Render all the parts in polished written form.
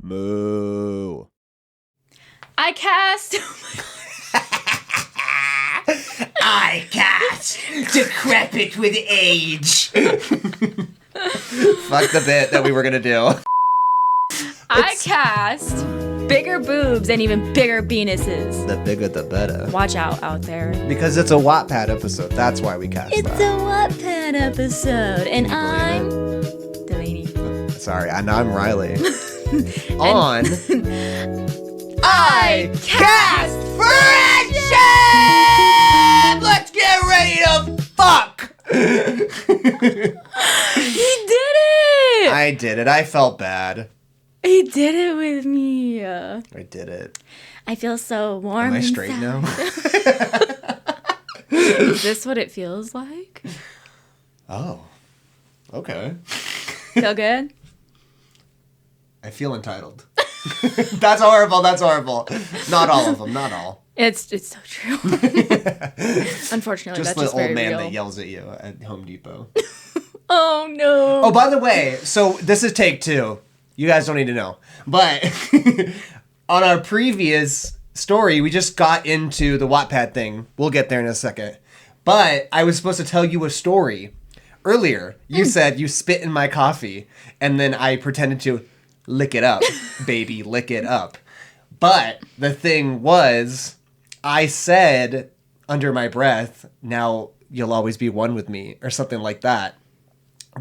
Moo. I cast. I cast decrepit with age. Fuck the bit that we were gonna do. I cast bigger boobs and even bigger penises. The bigger the better. Watch out there. Because it's a Wattpad episode. That's why we cast It's that. a Wattpad episode, and I'm Delaney. Sorry, and I'm Riley. On I Cast Friendship! Let's get ready to fuck! He did it! I did it. I felt bad. He did it with me. I did it. I feel so warm. Am I straight inside. now? Is this what it feels like? Oh. Okay. Feel good? I feel entitled. That's horrible. That's horrible. Not all of them. Not all. It's so true. Unfortunately, Just that's the just old very man real. that yells at you at Home Depot. Oh no. Oh, by the way, so this is take 2. You guys don't need to know. But on our previous story, we just got into the Wattpad thing. We'll get there in a second. But I was supposed to tell you a story. Earlier, you said you spit in my coffee, and then I pretended to lick it up. Baby, lick it up. But the thing was, I said under my breath, now you'll always be one with me, or something like that.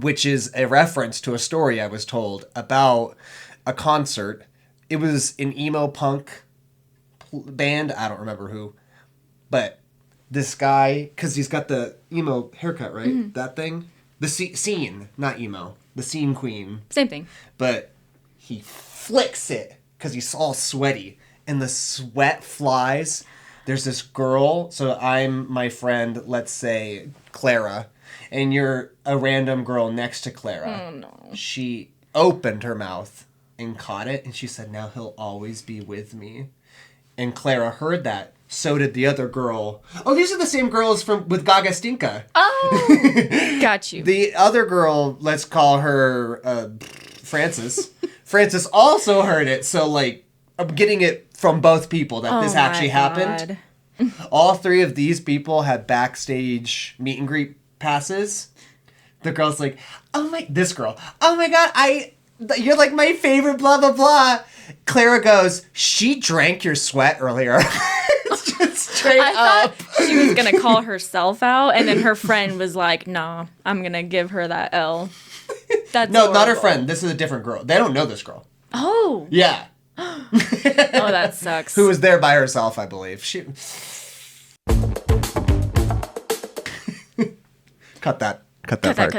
Which is a reference to a story I was told about a concert. It was an emo punk band. I don't remember who. But this guy, because he's got the emo haircut, right? Mm-hmm. That thing? The scene, not emo. The scene queen. Same thing. But he flicks it because he's all sweaty. And the sweat flies. There's this girl. So I'm my friend, let's say, Clara. And you're a random girl next to Clara. Oh, no. She opened her mouth and caught it. And she said, now he'll always be with me. And Clara heard that. So did the other girl. Oh, these are the same girls with Gaga Stinka. Oh, got you. The other girl, let's call her Frances. Frances also heard it. So, like, I'm getting it from both people that this actually happened. All 3 of these people had backstage meet and greet passes. The girl's like, this girl, oh my god, you're like my favorite, blah blah blah. Clara goes, she drank your sweat earlier. Just straight up. Thought she was gonna call herself out, and then her friend was like, nah, I'm gonna give her that L. That's no, horrible. not her friend. This is a different girl. They don't know this girl. Oh. Yeah. Oh, that sucks. Who was there by herself, I believe. She Cut that part.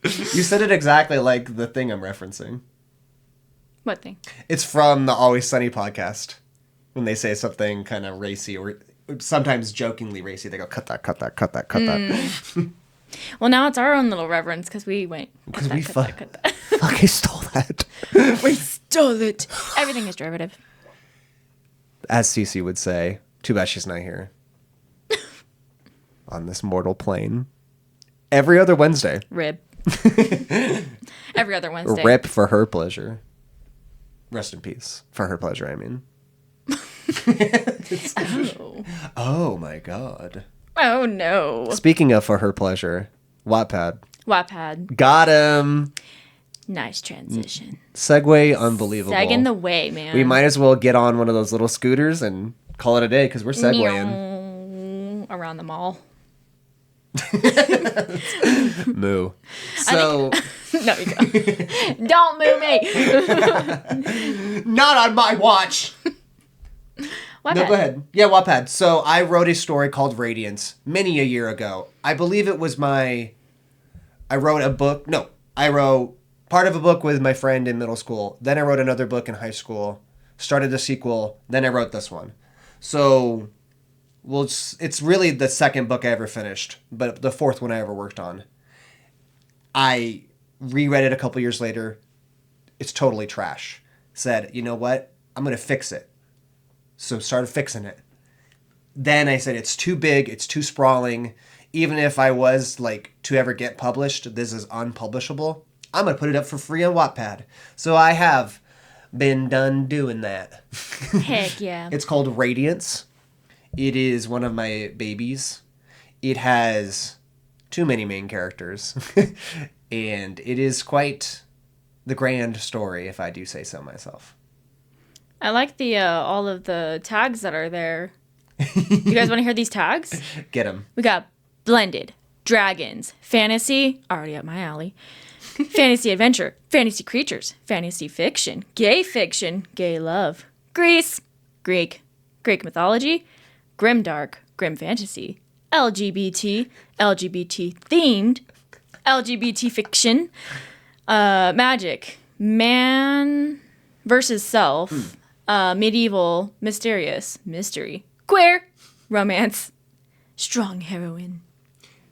You said it exactly like the thing I'm referencing. What thing? It's from the Always Sunny podcast. When they say something kind of racy or sometimes jokingly racy, they go, cut that. Well, now it's our own little reverence because we went. Because we fucking stole that. We stole it. Everything is derivative. As Cece would say, too bad she's not here. On this mortal plane. Every other Wednesday. Rib. Every other Wednesday. Rip for her pleasure. Rest in peace. For her pleasure, I mean. Oh my god. Oh no. Speaking of for her pleasure, Wattpad. Got him. Nice transition. Segue unbelievable. Seg in the way, man. We might as well get on one of those little scooters and call it a day because we're segueing. Around the mall. Moo. So. No, you go. Don't moo me. Not on my watch. Wattpad. No, go ahead. Yeah, Wattpad. So I wrote a story called Radiance many a year ago. I believe it was I wrote a book. No, I wrote part of a book with my friend in middle school. Then I wrote another book in high school. Started a sequel. Then I wrote this one. So, well, it's really the second book I ever finished, but the 4th one I ever worked on. I reread it a couple years later. It's totally trash. Said, you know what? I'm going to fix it. So started fixing it. Then I said, it's too big. It's too sprawling. Even if I was like to ever get published, this is unpublishable. I'm going to put it up for free on Wattpad. So I have been done doing that. Heck yeah. It's called Radiance. It is one of my babies. It has too many main characters. And it is quite the grand story, if I do say so myself. I like the all of the tags that are there. You guys want to hear these tags? Get them. We got blended, dragons, fantasy, already up my alley, fantasy adventure, fantasy creatures, fantasy fiction, gay love, Greece, Greek mythology, grimdark, grim fantasy, LGBT themed, LGBT fiction, magic, man versus self, medieval, mysterious, mystery, queer, romance, strong heroine.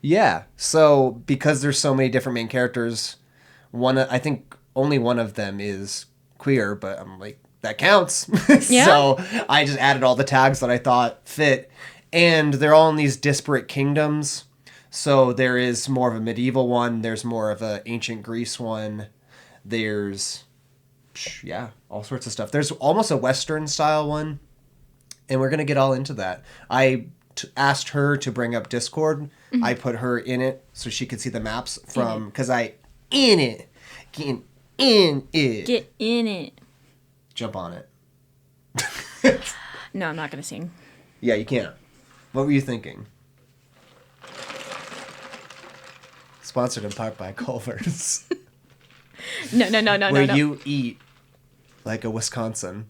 Yeah. So because there's so many different main characters, I think only one of them is queer, but I'm like, that counts. Yeah. So I just added all the tags that I thought fit. And they're all in these disparate kingdoms. So there is more of a medieval one. There's more of an ancient Greece one. There's, all sorts of stuff. There's almost a Western style one. And we're going to get all into that. I asked her to bring up Discord. Mm-hmm. I put her in it so she could see the maps from, because Get in it. Jump on it. No, I'm not going to sing. Yeah, you can't. What were you thinking? Sponsored in part by Culver's. No. Where you eat like a Wisconsin.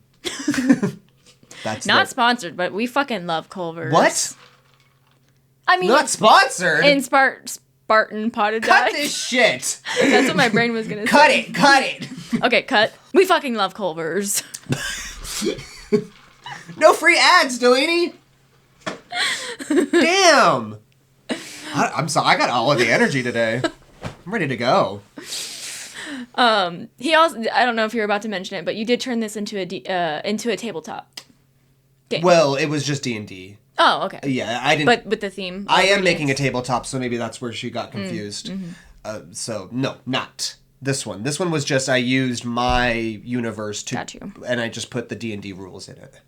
That's not sponsored, but we fucking love Culver's. What? I mean, not sponsored. In Spartan potted Cut dog. this shit. That's what my brain was gonna say. Cut it. Okay, cut. We fucking love Culver's. No free ads, Delaney. Damn. I'm sorry. I got all of the energy today. I'm ready to go. He also. I don't know if you're about to mention it, but you did turn this into a tabletop game. Well, it was just D&D. Oh, okay. Yeah, I didn't. But with the theme. I am making a tabletop, so maybe that's where she got confused. Mm-hmm. So no, not this one. This one was just I used my universe to, got you. And I just put the D&D rules in it.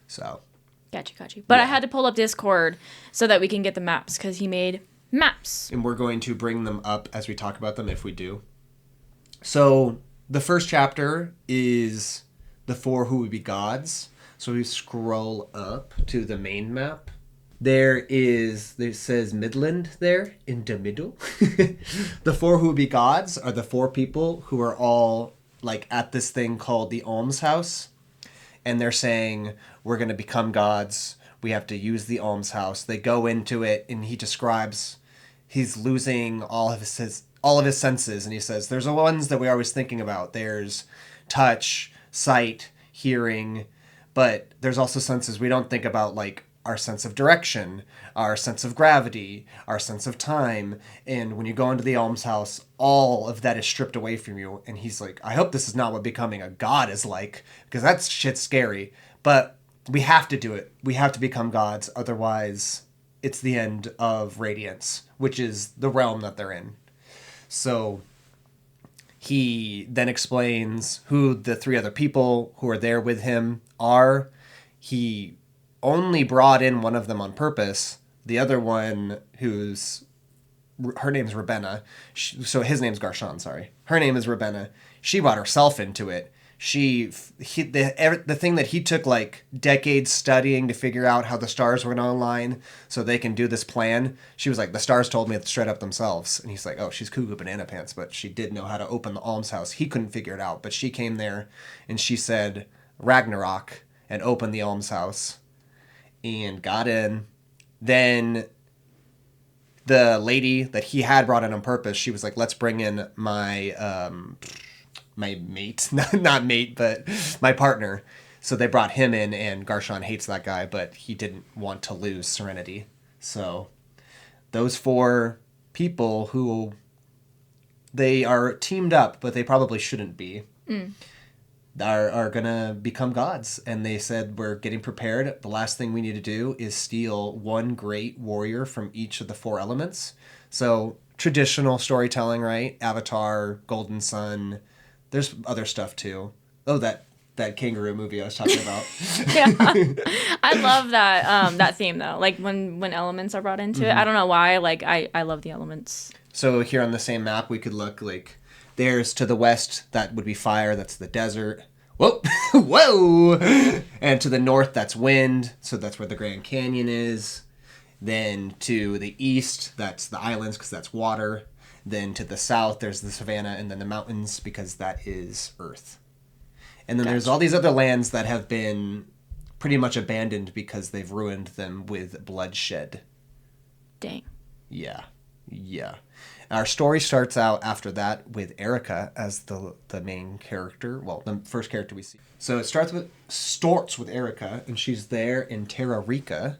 So. Got you. But I had to pull up Discord so that we can get the maps because he made maps. And we're going to bring them up as we talk about them if we do. So the first chapter is the four who would be gods. So we scroll up to the main map. There says Midland there in the middle. The four who would be gods are the four people who are all like at this thing called the Alms House. And they're saying, we're going to become gods. We have to use the Alms House. They go into it, and he describes he's losing all of his senses. And he says, there's the ones that we're always thinking about. There's touch, sight, hearing. But there's also senses we don't think about, like our sense of direction, our sense of gravity, our sense of time. And when you go into the Alms House, all of that is stripped away from you. And he's like, I hope this is not what becoming a god is like, because that shit's scary. But we have to do it. We have to become gods. Otherwise, it's the end of Radiance, which is the realm that they're in. So he then explains who the three other people who are there with him are. He only brought in one of them on purpose. The other one, her name's Rabenna. So his name's Garshan, sorry. Her name is Rabenna. She brought herself into it. The thing that he took like decades studying to figure out how the stars were going to align so they can do this plan. She was like, the stars told me it straight up themselves. And he's like, oh, she's cuckoo banana pants, but she did know how to open the Alms House. He couldn't figure it out, but she came there and she said Ragnarok and opened the Alms House and got in. Then the lady that he had brought in on purpose, she was like, let's bring in my mate, not mate, but my partner. So they brought him in, and Garshan hates that guy, but he didn't want to lose Serenity. So those four people who they are teamed up, but they probably shouldn't be, are going to become gods. And they said, we're getting prepared. The last thing we need to do is steal one great warrior from each of the four elements. So traditional storytelling, right? Avatar, Golden Sun. There's other stuff too. Oh, that kangaroo movie I was talking about. Yeah. I love that theme though. Like when elements are brought into it. I don't know why. Like I love the elements. So here on the same map, we could look like there's to the west, that would be fire. That's the desert. Whoa, whoa. And to the north, that's wind. So that's where the Grand Canyon is. Then to the east, that's the islands because that's water. Then to the south, there's the savanna and then the mountains because that is earth. And then there's all these other lands that have been pretty much abandoned because they've ruined them with bloodshed. Dang. Yeah. Yeah. Our story starts out after that with Erica as the main character. Well, the first character we see. So it starts with Erica, and she's there in Terra Rica.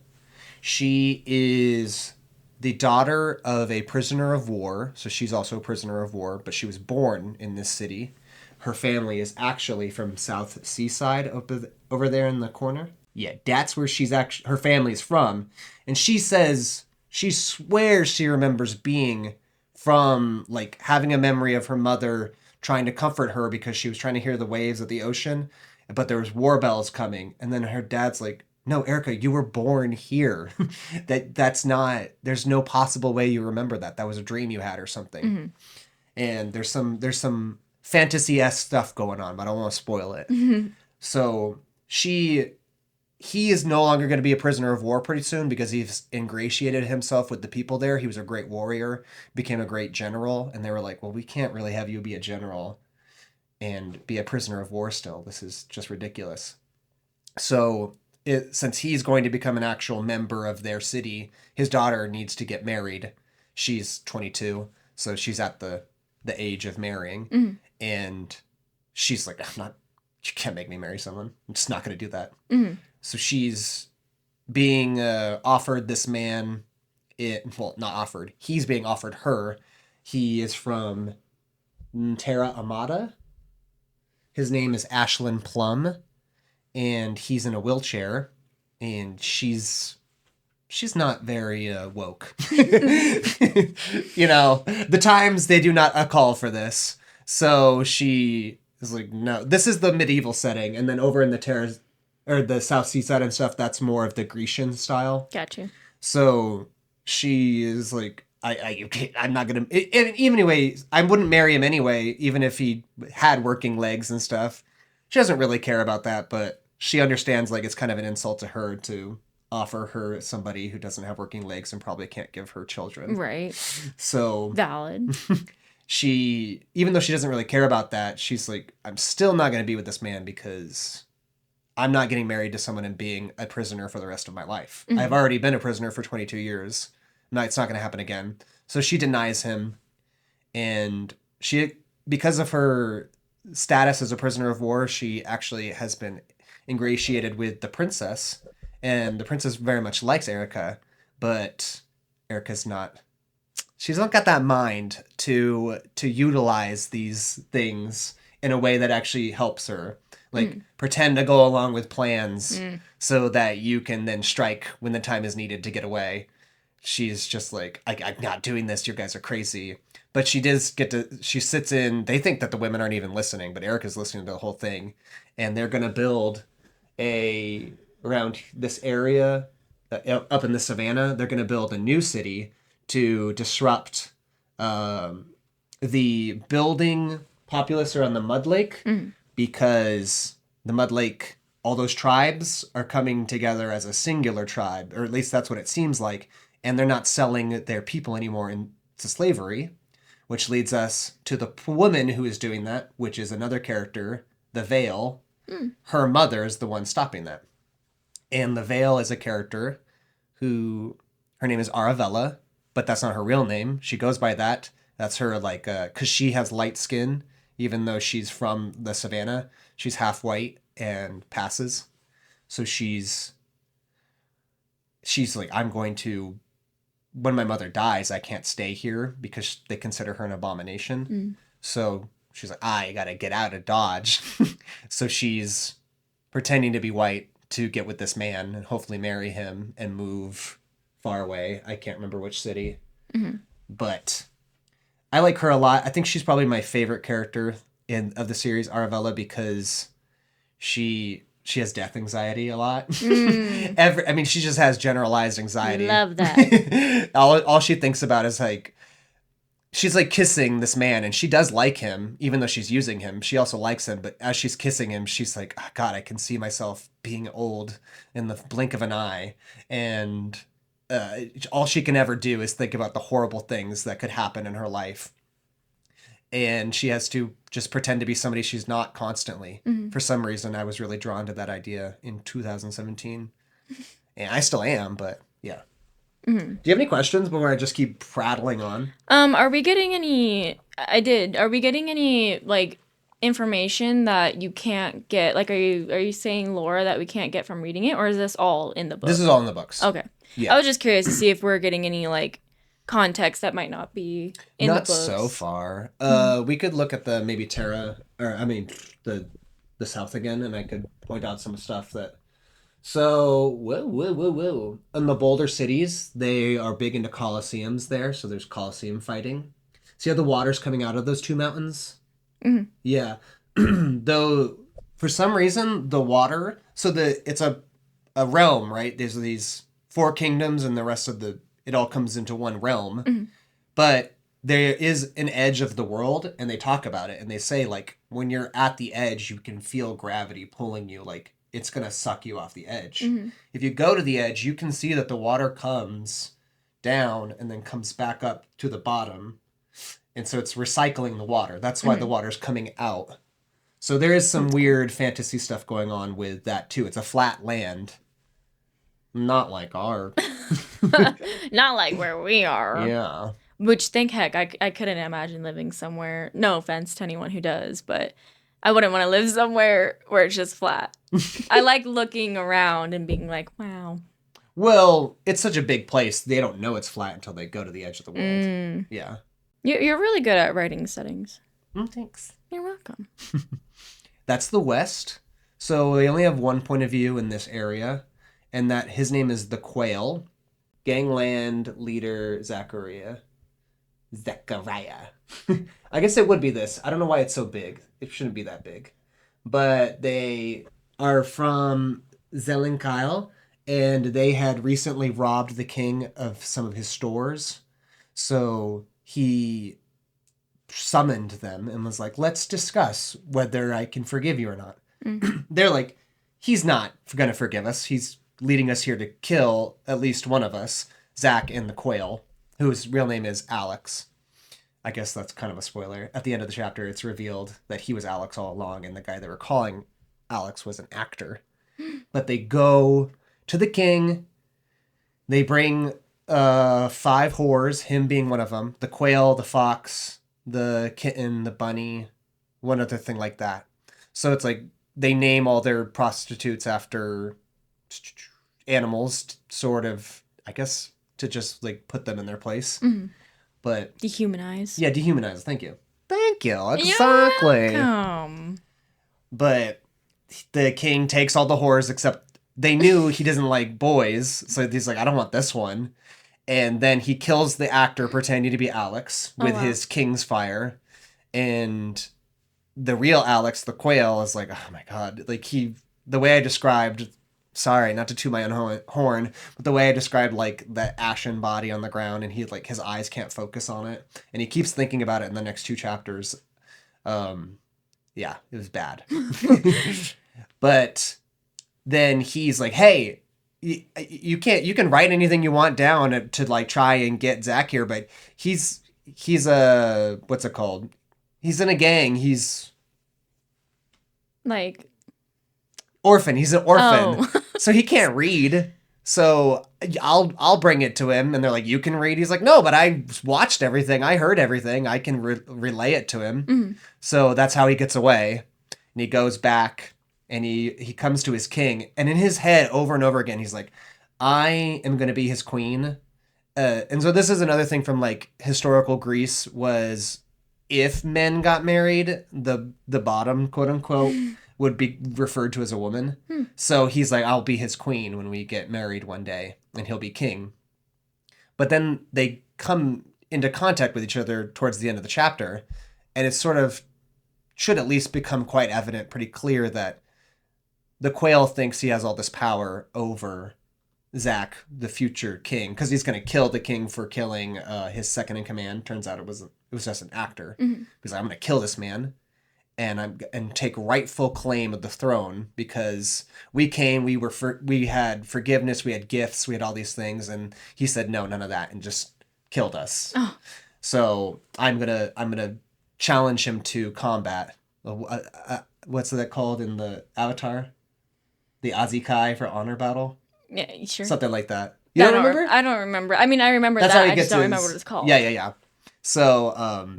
She is the daughter of a prisoner of war, so she's also a prisoner of war, but she was born in this city. Her family is actually from South Seaside over there in the corner. Yeah, that's where her family's from. And she says she swears she remembers being from, like, having a memory of her mother trying to comfort her because she was trying to hear the waves of the ocean, but there was war bells coming. And then her dad's like, no, Erica, you were born here. That's not, there's no possible way you remember that. That was a dream you had or something. Mm-hmm. And there's some fantasy-esque stuff going on, but I don't want to spoil it. Mm-hmm. So he is no longer going to be a prisoner of war pretty soon because he's ingratiated himself with the people there. He was a great warrior, became a great general, and they were like, well, we can't really have you be a general and be a prisoner of war still. This is just ridiculous. So since he's going to become an actual member of their city, his daughter needs to get married. She's 22, so she's at the age of marrying. Mm-hmm. And she's like, you can't make me marry someone. I'm just not going to do that. Mm-hmm. So she's being offered this man. Not offered. He's being offered her. He is from Terra Amata. His name is Ashlyn Plum. And he's in a wheelchair. And she's not very woke. You know, the times they do not call for this. So she is like, no, this is the medieval setting. And then over in the terrace, or the South Seaside and stuff, that's more of the Grecian style. Gotcha. So she is like, I'm not going to... Even anyway, I wouldn't marry him anyway, even if he had working legs and stuff. She doesn't really care about that, but she understands like it's kind of an insult to her to offer her somebody who doesn't have working legs and probably can't give her children. Right. So... Valid. Even though she doesn't really care about that, she's like, I'm still not going to be with this man because I'm not getting married to someone and being a prisoner for the rest of my life. Mm-hmm. I've already been a prisoner for 22 years. No, it's not going to happen again. So she denies him. And because of her status as a prisoner of war, she actually has been ingratiated with the princess. And the princess very much likes Erica, but Erica's not... She's not got that mind to utilize these things in a way that actually helps her. Like, pretend to go along with plans so that you can then strike when the time is needed to get away. She's just like, I'm not doing this. You guys are crazy. But she sits in, they think that the women aren't even listening, but Erica's listening to the whole thing. And they're going to build around this area, up in the savannah, they're going to build a new city to disrupt the building populace around the Mud Lake, because the Mud Lake, all those tribes are coming together as a singular tribe, or at least that's what it seems like, and they're not selling their people anymore into slavery, which leads us to the woman who is doing that, which is another character, the Veil. Her mother is the one stopping that. And the Veil is a character who, her name is Arabella, but that's not her real name. She goes by that. That's her, like, because she has light skin, even though she's from the savannah. She's half white and passes. So she's like, I'm going to, when my mother dies, I can't stay here because they consider her an abomination. So she's like, I gotta get out of Dodge. So she's pretending to be white to get with this man and hopefully marry him and move far away. I can't remember which city. But I like her a lot. I think she's probably my favorite character of the series, Arabella, because she has death anxiety a lot. I mean, she just has generalized anxiety. Love that. all she thinks about is like, she's like kissing this man, and she does like him, even though she's using him. She also likes him, but as she's kissing him, she's like, oh, God, I can see myself being old in the blink of an eye. And all she can ever do is think about the horrible things that could happen in her life. And she has to just pretend to be somebody she's not constantly. For some reason, I was really drawn to that idea in 2017. And I still am, but yeah. Do you have any questions before I just keep prattling on? Are we getting any... Are we getting any, like, information that you can't get? Like, are you saying lore that we can't get from reading it? Or is this all in the book? This is all in the books. Okay. Yeah. I was just curious to see if we're getting any, like, context that might not be in the books. Not so far. We could look at the maybe Terra, or I mean the South again, and I could point out some stuff that. So whoa. In the Boulder cities, they are big into coliseums there, so there's coliseum fighting. See how the water's coming out of those two mountains? Mm-hmm. Yeah. Though for some reason the water, it's a realm, right? There's these 4 kingdoms, and the rest of it all comes into one realm. Mm-hmm. But there is an edge of the world, and they talk about it, and they say, like, when you're at the edge, you can feel gravity pulling you, like, it's going to suck you off the edge. Mm-hmm. If you go to the edge, you can see that the water comes down and then comes back up to the bottom. And so it's recycling the water. That's why the water's coming out. So there is some weird fantasy stuff going on with that, too. It's a flat land. Not like our... Not like where we are. Yeah. Which, thank heck, I couldn't imagine living somewhere. No offense to anyone who does, but I wouldn't want to live somewhere where it's just flat. I like looking around and being like, wow. Well, it's such a big place. They don't know it's flat until they go to the edge of the world. Yeah. You're really good at writing settings. Thanks. You're welcome. That's the West. So they only have one point of view in this area, and that his name is the Quail. Gangland leader Zachariah. I guess it would be this. I don't know why it's so big. It shouldn't be that big. But they are from Zelenkyle, and they had recently robbed the king of some of his stores. So he summoned them and was like, let's discuss whether I can forgive you or not. They're like, he's not going to forgive us. He's leading us here to kill at least one of us, Zach and the Quail, whose real name is Alex. I guess that's kind of a spoiler. At the end of the chapter, it's revealed that he was Alex all along, and the guy they were calling Alex was an actor. But they go to the king. They bring 5 whores, him being one of them, the quail, the fox, the kitten, the bunny, one other thing like that. So it's like they name all their prostitutes after animals, sort of, I guess, to just like put them in their place. But dehumanize. Yeah, dehumanize. Thank you. Exactly. You're welcome. But the king takes all the whores, except they knew he doesn't like boys, so he's like, I don't want this one. And then he kills the actor pretending to be Alex with his king's fire. And the real Alex, the quail, is like, oh my God. Like the way I described, sorry, not to toot my own horn, but the way I described like the ashen body on the ground, and he like his eyes can't focus on it. And he keeps thinking about it in the next 2 chapters. Yeah, it was bad. But then he's like, hey, you can write anything you want down to like try and get Zach here, but he's a, what's it called? He's in a gang. He's like orphan. He's an orphan. Oh. So he can't read. So I'll bring it to him, and they're like, you can read? He's like, no, but I watched everything. I heard everything. I can relay it to him. Mm-hmm. So that's how he gets away. And he goes back, and he comes to his king. And in his head, over and over again, he's like, I am going to be his queen. And so this is another thing from like historical Greece was if men got married, the bottom, quote unquote, would be referred to as a woman. So he's like, I'll be his queen when we get married one day, and he'll be king. But then they come into contact with each other towards the end of the chapter. And it sort of should at least become quite evident, pretty clear that the Quail thinks he has all this power over Zack, the future king, because he's going to kill the king for killing his second in command. Turns out it was just an actor. He's like, I'm going to kill this man and take rightful claim of the throne because we had forgiveness, we had gifts, we had all these things, and he said no, none of that, and just killed us. Oh. So I'm gonna challenge him to combat. What's that called in the Avatar? The Azikai for honor battle? Yeah, sure. Something like that. You don't remember? I don't remember. I mean, I remember that. I just don't remember what it's called. Yeah. So,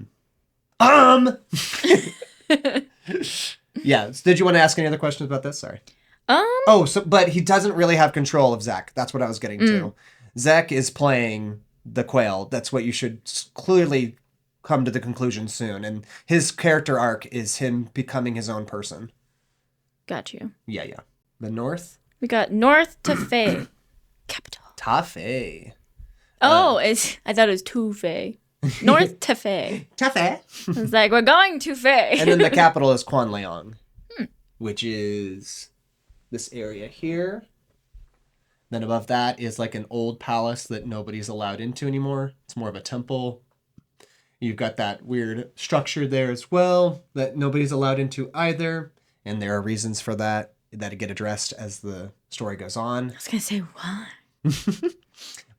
yeah. Did you want to ask any other questions about this? Sorry. But he doesn't really have control of Zack. That's what I was getting to. Zack is playing the Quail. That's what you should clearly come to the conclusion soon. And his character arc is him becoming his own person. Got you. Yeah. The North? We got North Tafei, capital. Tafei. I thought it was Tufei. North Tafei. Tafei. It's like, we're going to Fei. And then the capital is Kwanleong, which is this area here. Then above that is like an old palace that nobody's allowed into anymore. It's more of a temple. You've got that weird structure there as well that nobody's allowed into either. And there are reasons for that get addressed as the story goes on. I was going to say, why?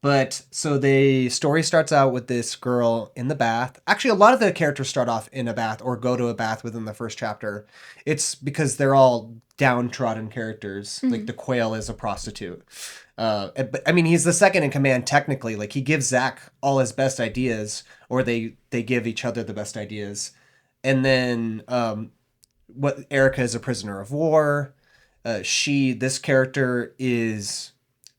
But so the story starts out with this girl in the bath. Actually, a lot of the characters start off in a bath or go to a bath within the first chapter. It's because they're all downtrodden characters. Like the Quail is a prostitute. But I mean, he's the second in command technically. Like he gives Zack all his best ideas, or they give each other the best ideas. And then Erica is a prisoner of war. This character is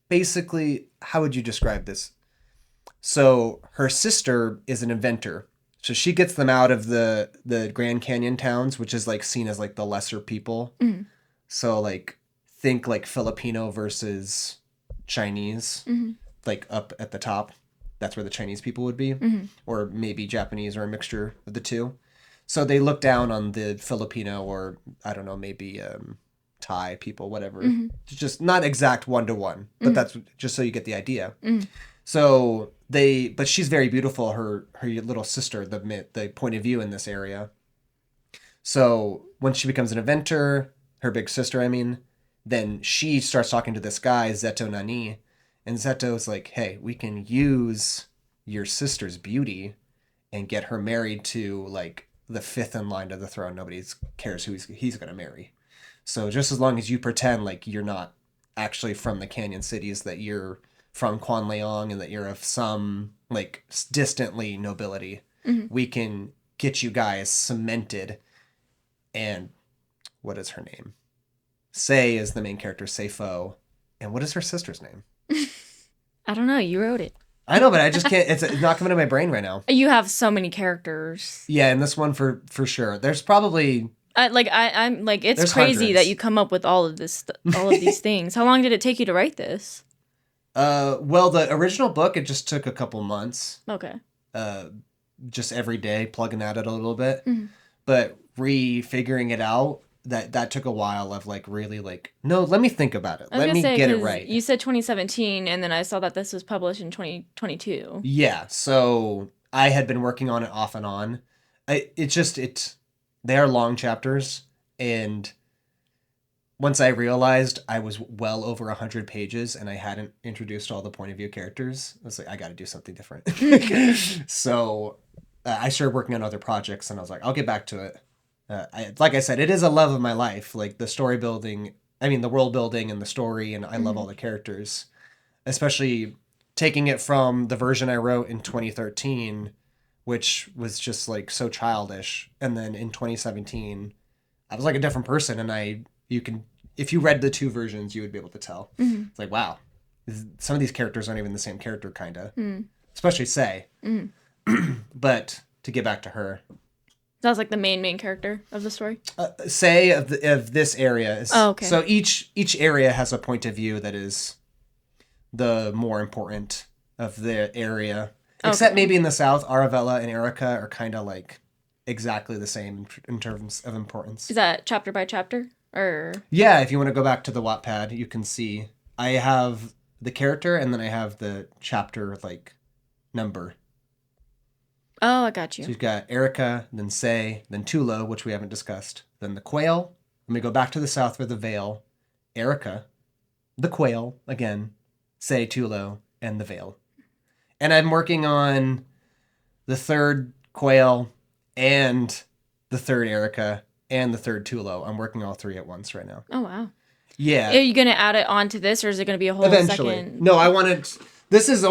basically, how would you describe this? So her sister is an inventor. So she gets them out of the Grand Canyon towns, which is like seen as like the lesser people. So like think like Filipino versus Chinese, like up at the top. That's where the Chinese people would be, or maybe Japanese or a mixture of the two. So they look down on the Filipino or I don't know, maybe Thai people, whatever. Just not exact 1-to-1, but that's just so you get the idea. So but she's very beautiful. Her little sister, the point of view in this area. So when she becomes an inventor, her big sister, I mean, then she starts talking to this guy, Zeto Nani, and Zeto's like, hey, we can use your sister's beauty and get her married to like the fifth in line to the throne. Nobody cares who he's going to marry. So just as long as you pretend like you're not actually from the Canyon Cities, that you're from Kwanleong and that you're of some like distantly nobility, we can get you guys cemented. And what is her name? Sei is the main character, Seifo. And what is her sister's name? I don't know. You wrote it. I know, but I just can't. It's not coming to my brain right now. You have so many characters. Yeah, in this one for sure. There's probably... I'm like, it's crazy hundreds. That you come up with all of these things. How long did it take you to write this? Well, the original book, it just took a couple months. Okay. Just every day, plugging at it a little bit. But refiguring it out, that took a while of like really like, no, let me think about it. Let me get it right. You said 2017, and then I saw that this was published in 2022. Yeah, so I had been working on it off and on. They are long chapters, and once I realized I was well over 100 pages and I hadn't introduced all the point of view characters, I was like, I got to do something different. So I started working on other projects, and I was like, I'll get back to it. Like I said, it is a love of my life, like the story building, the world building and the story, and I love all the characters, especially taking it from the version I wrote in 2013, which was just like so childish. And then in 2017, I was like a different person. And if you read the two versions, you would be able to tell. It's like, wow, some of these characters aren't even the same character, kind of, especially Sei. But to get back to her. That's like the main character of the story. Sei of this area is. Oh, okay. So each area has a point of view that is the more important of the area. Except maybe in the South, Arabella and Erica are kind of like exactly the same in terms of importance. Is that chapter by chapter? Or yeah, if you want to go back to the Wattpad, you can see I have the character and then I have the chapter like number. Oh, I got you. So you've got Erica, then Say, then Tulo, which we haven't discussed, then the Quail. Then we go back to the South for the Veil, Erica, the Quail again, Say, Tulo, and the Veil. And I'm working on the third Quail and the third Erica and the third Tulo. I'm working all three at once right now. Oh, wow. Yeah. Are you going to add it onto this, or is it going to be a whole Eventually. second? No, I wanted... This is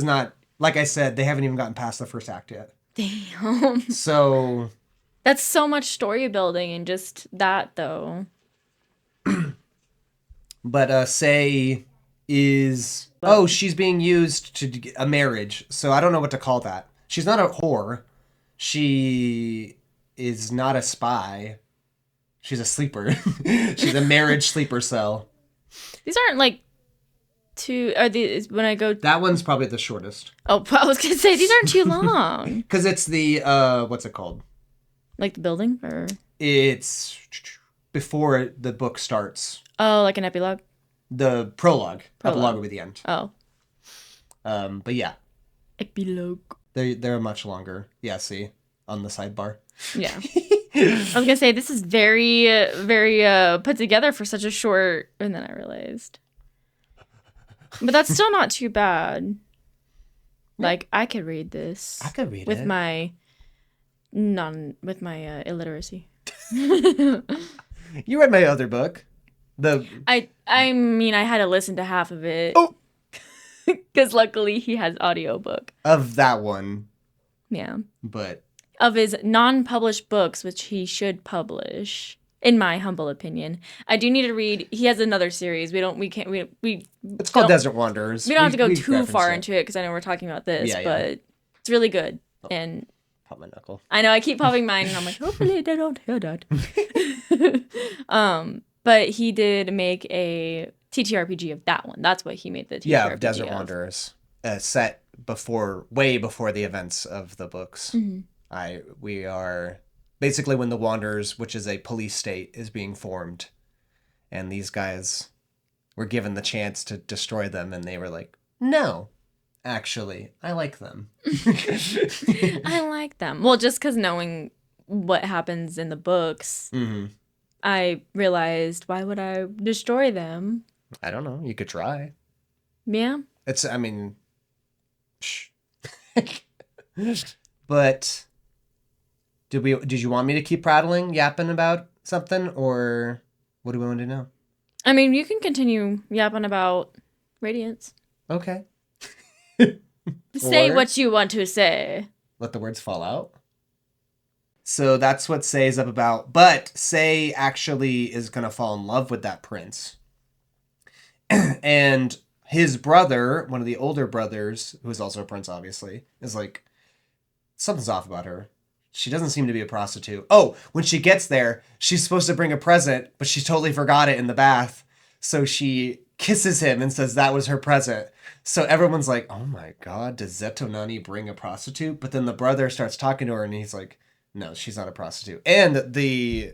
not... Like I said, they haven't even gotten past the first act yet. Damn. So... That's so much story building and just that, though. But Say is... Oh, she's being used to get a marriage. So I don't know what to call that. She's not a whore. She is not a spy. She's a sleeper. She's a marriage sleeper cell. These aren't like too... Are these... When I go... That one's probably the shortest. Oh, I was going to say, these aren't too long. Because it's the... what's it called? Like the building? Or It's before the book starts. Oh, like an epilogue? The prologue. Epilogue will be the end. Oh. But yeah. Epilogue. They're much longer. Yeah, see? On the sidebar. Yeah. I was going to say, this is very, very put together for such a short... And then I realized. But that's still not too bad. Like, I could read this. I could read it. With my illiteracy. You read my other book. I mean, I had to listen to half of it. Oh! Because luckily he has audiobook. Of that one. Yeah. But... Of his non-published books, which he should publish, in my humble opinion. I do need to read... He has another series. It's called Desert Wanderers. We don't have to go too far into it, because I know we're talking about this, yeah. but it's really good. Oh, and pop my knuckle. I know, I keep popping mine, and I'm like, hopefully they don't hear that. But he did make a TTRPG of that one. That's what he made the TTRPG Yeah, Desert Wanderers. Set way before the events of the books. Mm-hmm. We are basically when the Wanderers, which is a police state, is being formed. And these guys were given the chance to destroy them, and they were like, no, actually, I like them. I like them. Well, just because knowing what happens in the books... Mm-hmm. I realized, why would I destroy them? I don't know. You could try. Yeah. But did you want me to keep yapping about something, or what do we want to know? I mean, you can continue yapping about Radiance. Okay. Say what you want to say. Let the words fall out. So that's what Say's up about. But Say actually is going to fall in love with that prince. And his brother, one of the older brothers, who is also a prince, obviously, is like, something's off about her. She doesn't seem to be a prostitute. Oh, when she gets there, she's supposed to bring a present, but she totally forgot it in the bath. So she kisses him and says that was her present. So everyone's like, oh my God, does Zeto Nani bring a prostitute? But then the brother starts talking to her and he's like, no, she's not a prostitute. And the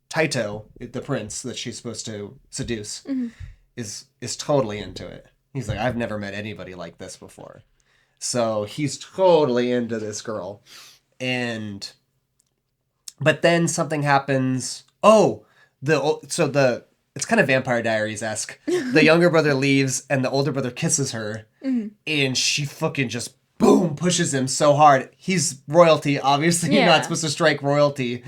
Taito, the prince that she's supposed to seduce, mm-hmm. is totally into it. He's like, I've never met anybody like this before. So he's totally into this girl. But then something happens. Oh, it's kind of Vampire Diaries-esque. The younger brother leaves and the older brother kisses her. Mm-hmm. And she fucking just boom, pushes him so hard. He's royalty, obviously. You're not supposed to strike royalty.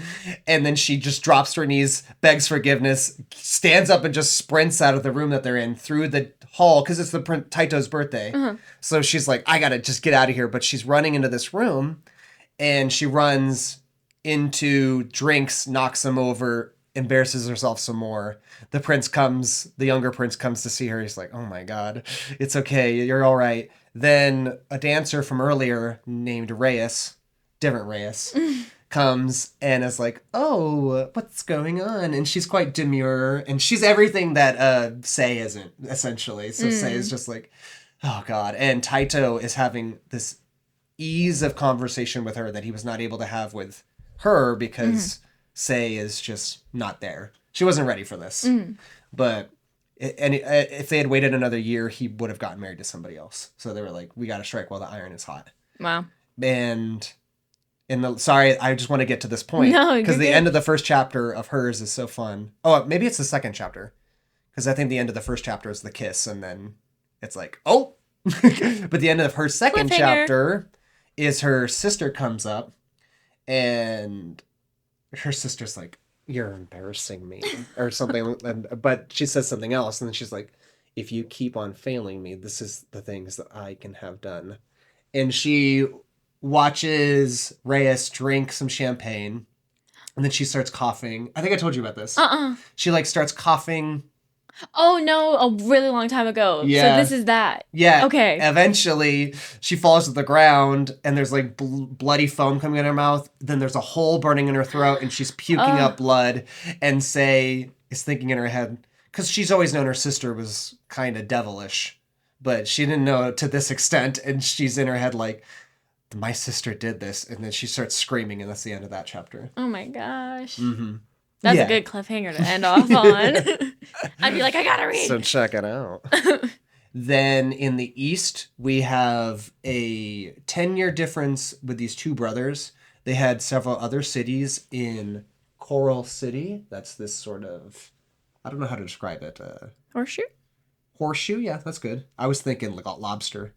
And then she just drops to her knees, begs forgiveness, stands up and just sprints out of the room that they're in through the hall because it's the Taito's birthday. Uh-huh. So she's like, I gotta just get out of here. But she's running into this room and she runs into drinks, knocks him over, embarrasses herself some more. The younger prince comes to see her. He's like, oh my God, it's okay. You're all right. Then a dancer from earlier named Reyes, different Reyes, comes and is like, oh, what's going on? And she's quite demure and she's everything that Say isn't, essentially. So Say is just like, Oh God. And Taito is having this ease of conversation with her that he was not able to have with her because Sei is just not there. She wasn't ready for this. But if they had waited another year, he would have gotten married to somebody else. So they were like, we got to strike while the iron is hot. Wow. And sorry, I just want to get to this point. No, because the good. end of the first chapter of hers is so fun. Oh, maybe it's the second chapter. Because I think the end of the first chapter is the kiss, and then it's like, oh. But the end of her second chapter is her sister comes up, and her sister's like, you're embarrassing me, or something. But she says something else, and then she's like, if you keep on failing me, this is the things that I can have done. And she watches Reyes drink some champagne, and then she starts coughing. I think I told you about this. She like starts coughing. Oh no, a really long time ago. Yeah. So this is that. Yeah. Okay. Eventually, she falls to the ground, and there's like bloody foam coming in her mouth. Then there's a hole burning in her throat, and she's puking up blood. And Sei is thinking in her head, because she's always known her sister was kind of devilish, but she didn't know to this extent. And she's in her head like, my sister did this, and then she starts screaming, and that's the end of that chapter. Oh my gosh. That's a good cliffhanger to end off on. I'd be like, I gotta read. So check it out. Then in the East, we have a 10-year difference with these two brothers. They had several other cities in Coral City. That's this sort of, I don't know how to describe it. Horseshoe? Horseshoe, yeah, that's good. I was thinking like a lobster.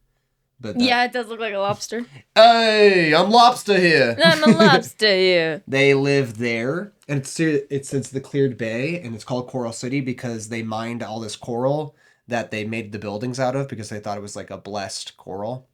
But yeah, it does look like a lobster. Hey, I'm lobster here. I'm a lobster here. They live there, and it's the cleared bay, and it's called Coral City because they mined all this coral that they made the buildings out of because they thought it was like a blessed coral,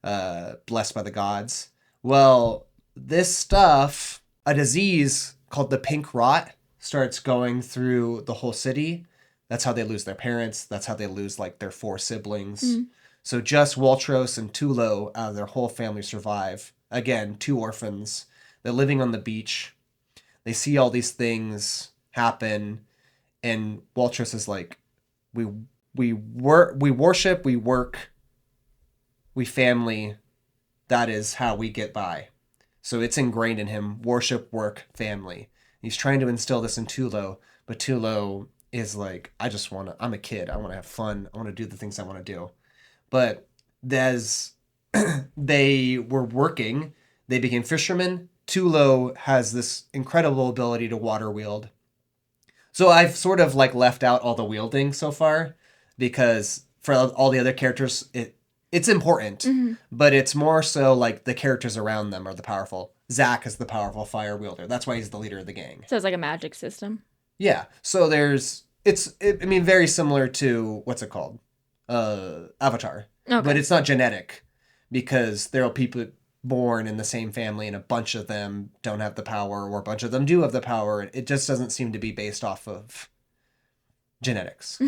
blessed by the gods. Well, this stuff, a disease called the pink rot, starts going through the whole city. That's how they lose their parents. That's how they lose like their 4 siblings. So just Waltros and Tulo out of their whole family survive. Again, 2 orphans. They're living on the beach. They see all these things happen, and Waltros is like, we worship, we work, we family. That is how we get by. So it's ingrained in him: worship, work, family. He's trying to instill this in Tulo, but Tulo is like, I'm a kid. I want to have fun. I want to do the things I want to do. But as they were working, they became fishermen. Tulo has this incredible ability to water wield. So I've sort of like left out all the wielding so far because for all the other characters, it's important, but it's more so like the characters around them are the powerful. Zack is the powerful fire wielder. That's why he's the leader of the gang. So it's like a magic system. Yeah. So very similar to, what's it called? Avatar. Okay. But it's not genetic because there are people born in the same family and a bunch of them don't have the power, or a bunch of them do have the power. It just doesn't seem to be based off of genetics.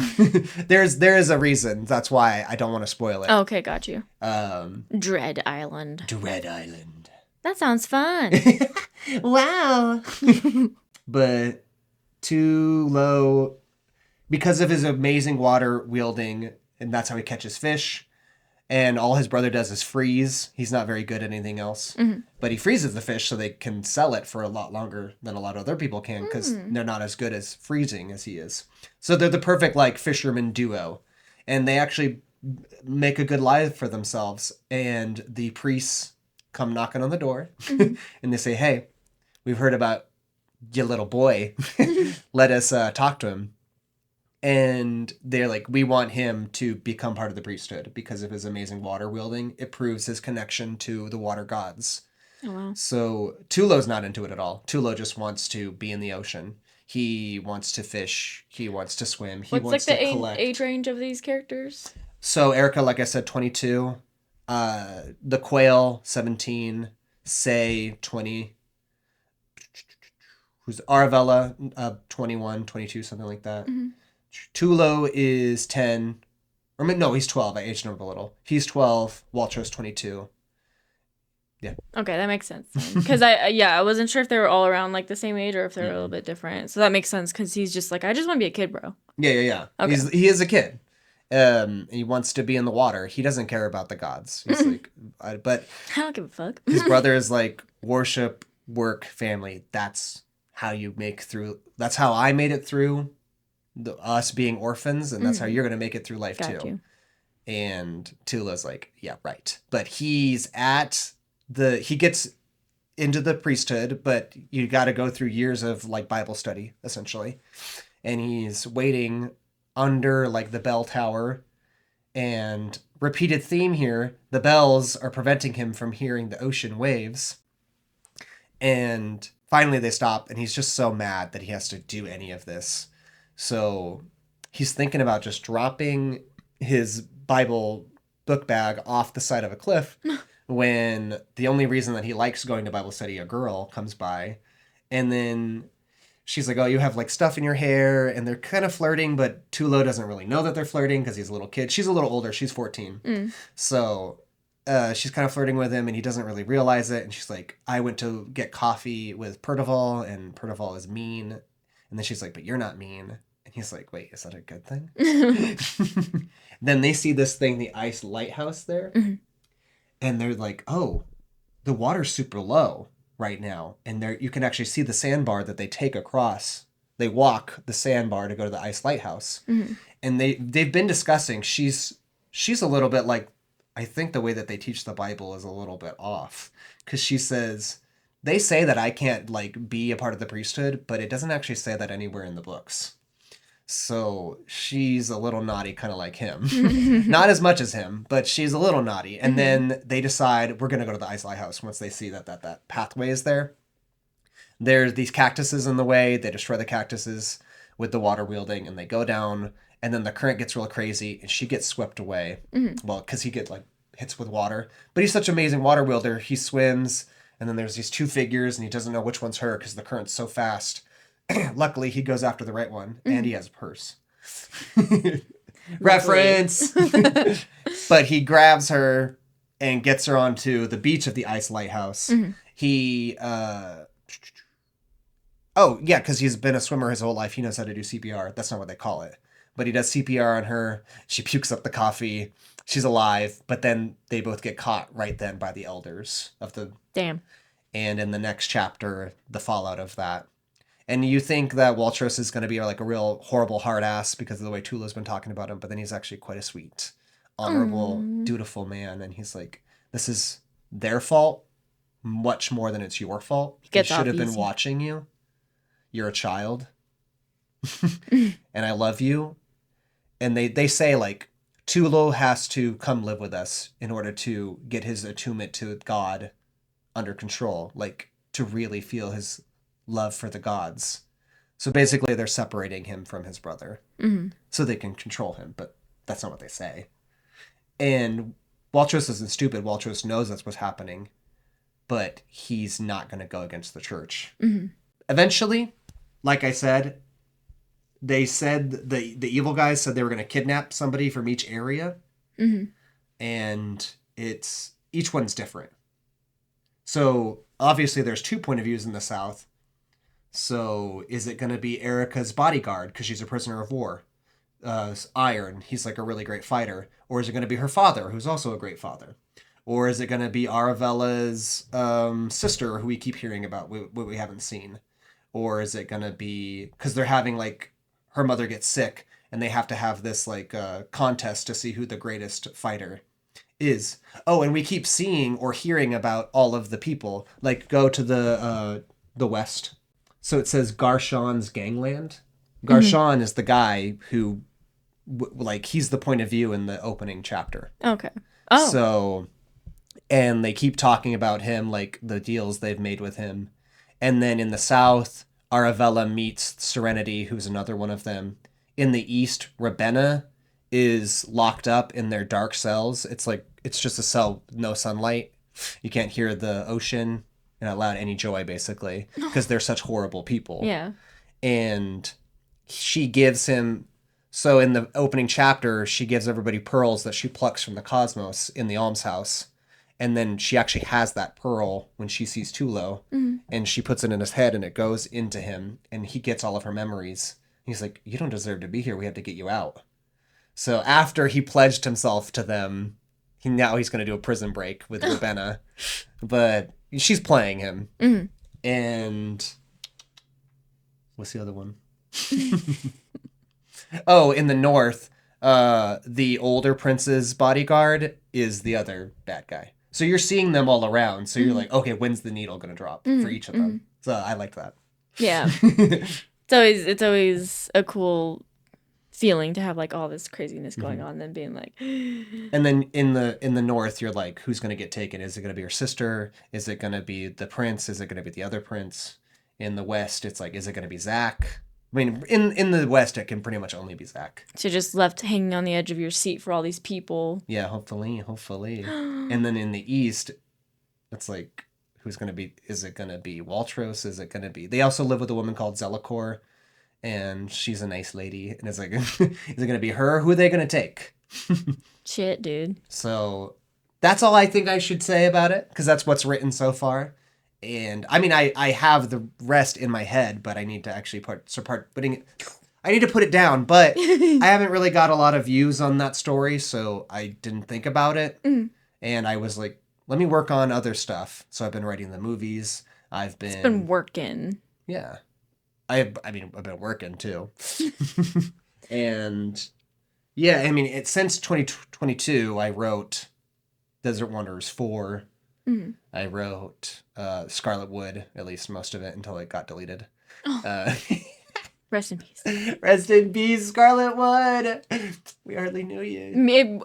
There is a reason. That's why I don't want to spoil it. Okay, got you. Dread Island. That sounds fun. Wow. But Tulo, because of his amazing water wielding, and that's how he catches fish. And all his brother does is freeze. He's not very good at anything else. But he freezes the fish so they can sell it for a lot longer than a lot of other people can because they're not as good as freezing as he is. So they're the perfect like fisherman duo. And they actually make a good life for themselves. And the priests come knocking on the door and they say, hey, we've heard about your little boy. Let us talk to him. And they're like, we want him to become part of the priesthood because of his amazing water wielding. It proves his connection to the water gods. Oh, wow. So Tulo's not into it at all. Tulo just wants to be in the ocean. He wants to fish. He wants to swim. He wants like to the collect. age range of these characters? So Erica, like I said, 22. The Quail, 17. Sei, 20. Who's Aravella, 21, 22, something like that. Tulo is 10. Or no, he's 12. I aged him up a little. He's 12. Waltro's 22. Yeah. Okay, that makes sense. Because I wasn't sure if they were all around like the same age or if they were a little bit different. So that makes sense because he's just like, I just want to be a kid, bro. Yeah. Okay. He is a kid. He wants to be in the water. He doesn't care about the gods. He's like, but I don't give a fuck. his brother is like, worship, work, family. That's how you make through. That's how I made it through us being orphans, and that's how you're going to make it through life Got too. you. And Tula's like, yeah, right. But he gets into the priesthood, but you got to go through years of like Bible study, essentially. And he's waiting under like the bell tower, and repeated theme here, the bells are preventing him from hearing the ocean waves. And finally they stop, and he's just so mad that he has to do any of this. So he's thinking about just dropping his Bible book bag off the side of a cliff when the only reason that he likes going to Bible study, a girl comes by, and then she's like, oh, you have like stuff in your hair, and they're kind of flirting, but Tulo doesn't really know that they're flirting because he's a little kid. She's a little older. She's 14. So she's kind of flirting with him, and he doesn't really realize it. And she's like, I went to get coffee with Percival, and Percival is mean. And then she's like, but you're not mean. And he's like, wait, is that a good thing? Then they see this thing, the ice lighthouse there. And they're like, oh, the water's super low right now. And there you can actually see the sandbar that they take across. They walk the sandbar to go to the ice lighthouse. And they've been discussing, she's a little bit like, I think the way that they teach the Bible is a little bit off. Because she says, they say that I can't like be a part of the priesthood, but it doesn't actually say that anywhere in the books. So she's a little naughty, kind of like him. Not as much as him, but she's a little naughty. And then they decide, we're going to go to the ice lighthouse once they see that pathway is there. There's these cactuses in the way. They destroy the cactuses with the water wielding, and they go down, and then the current gets real crazy, and she gets swept away. Well, because he gets like hits with water. But he's such an amazing water wielder. He swims, and then there's these two figures, and he doesn't know which one's her because the current's so fast. Luckily, he goes after the right one, and he has a purse. Reference! But he grabs her and gets her onto the beach of the ice lighthouse. He, oh, yeah, because he's been a swimmer his whole life. He knows how to do CPR. That's not what they call it. But he does CPR on her. She pukes up the coffee. She's alive. But then they both get caught right then by the elders of the... Damn. And in the next chapter, the fallout of that. And you think that Waltros is going to be like a real horrible hard ass because of the way Tula's been talking about him, but then he's actually quite a sweet, honorable, dutiful man. And he's like, this is their fault much more than it's your fault. They should have been watching you. You're a child. And I love you. And they say like, Tulo has to come live with us in order to get his attunement to God under control, like to really feel his love for the gods. So basically they're separating him from his brother so they can control him, but that's not what they say. And Waltros isn't stupid. Waltros knows that's what's happening, but he's not going to go against the church. Eventually, like I said, they said the evil guys said they were going to kidnap somebody from each area, and it's each one's different. So obviously there's 2 point of views in the South. So is it going to be Erica's bodyguard because she's a prisoner of war? Iron, he's like a really great fighter. Or is it going to be her father, who's also a great father? Or is it going to be Aravella's sister, who we keep hearing about, what we haven't seen? Or is it going to be, because they're having like, her mother gets sick, and they have to have this like contest to see who the greatest fighter is. Oh, and we keep seeing or hearing about all of the people. Like, go to the west. So it says Garshon's gangland. Garshon is the guy who, like, he's the point of view in the opening chapter. Okay. Oh. So, and they keep talking about him, like, the deals they've made with him. And then in the south, Aravella meets Serenity, who's another one of them. In the east, Ravenna is locked up in their dark cells. It's like, it's just a cell, no sunlight. You can't hear the ocean. You're not allowed any joy, basically, because they're such horrible people. Yeah. And she gives him... So in the opening chapter, she gives everybody pearls that she plucks from the cosmos in the almshouse. And then she actually has that pearl when she sees Tulo. And she puts it in his head, and it goes into him. And he gets all of her memories. He's like, you don't deserve to be here. We have to get you out. So after he pledged himself to them, now he's going to do a prison break with Ravenna. But she's playing him. Mm-hmm. And what's the other one? Oh, in the north, the older prince's bodyguard is the other bad guy. So you're seeing them all around. So you're like, okay, when's the needle going to drop for each of them? So I liked that. Yeah. It's always a cool feeling to have like all this craziness going on, then being like And then in the north, you're like, who's going to get taken? Is it going to be her sister? Is it going to be the prince? Is it going to be the other prince? In the west, it's like, is it going to be Zach? I mean, in the west, it can pretty much only be Zach. So just left hanging on the edge of your seat for all these people. Yeah, hopefully. And then in the east, it's like, who's going to be, is it going to be Waltros? Is it going to be, they also live with a woman called Zellicor, and she's a nice lady. And it's like, is it going to be her? Who are they going to take? Shit, dude. So that's all I think I should say about it, because that's what's written so far. And I mean, I have the rest in my head, but I need to actually I need to put it down, but I haven't really got a lot of views on that story, so I didn't think about it. And I was like, let me work on other stuff. So I've been writing the movies. It's been working. Yeah. I've been working too. And yeah, I mean, since 2022, I wrote Desert Wanderers 4. I wrote Scarlett Wood, at least most of it, until it got deleted. Rest in peace. Rest in peace, Scarlett Wood. We hardly knew you. It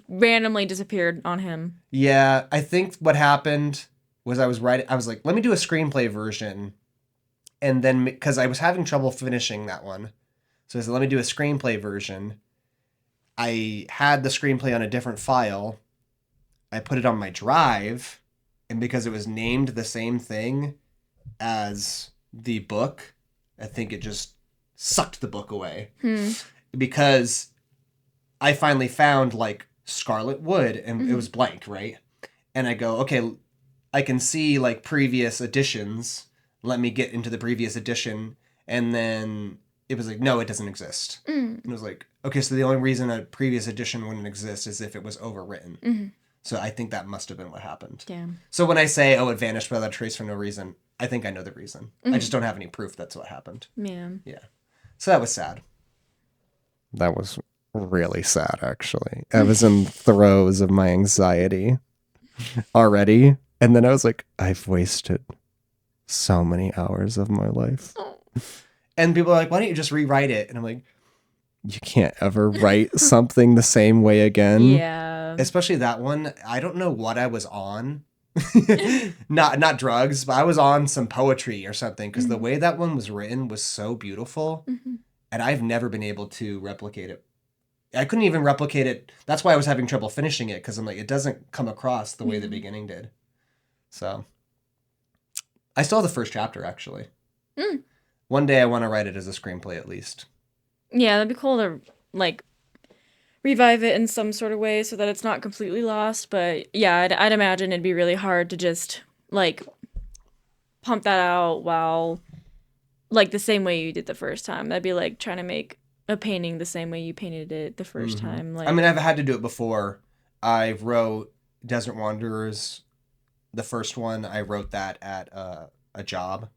randomly disappeared on him. Yeah, I think what happened was I was like, let me do a screenplay version. And then, because I was having trouble finishing that one. So I said, let me do a screenplay version. I had the screenplay on a different file. I put it on my drive. And because it was named the same thing as the book, I think it just sucked the book away. Because I finally found like Scarlett Wood, and it was blank, right? And I go, okay, I can see like previous editions. Let me get into the previous edition. And then it was like, no, it doesn't exist. And it was like, okay, so the only reason a previous edition wouldn't exist is if it was overwritten. So I think that must have been what happened. Damn. So when I say, oh, it vanished without a trace for no reason, I think I know the reason. I just don't have any proof that's what happened. Yeah. Yeah. So that was sad. That was really sad, actually. I was in throes of my anxiety already. And then I was like, I've wasted so many hours of my life. And people are like, why don't you just rewrite it? And I'm like, you can't ever write something the same way again. Yeah. Especially that one. I don't know what I was on. not drugs, but I was on some poetry or something, because the way that one was written was so beautiful. And I've never been able to replicate it. I couldn't even replicate it. That's why I was having trouble finishing it, because I'm like, it doesn't come across the way the beginning did. So I still have the first chapter, actually. One day I want to write it as a screenplay at least. Yeah, that'd be cool to like revive it in some sort of way so that it's not completely lost. But yeah, I'd imagine it'd be really hard to just like pump that out while like the same way you did the first time. That'd be like trying to make a painting the same way you painted it the first time. Like, I mean, I've had to do it before. I wrote Desert Wanderers, the first one. I wrote that at a job.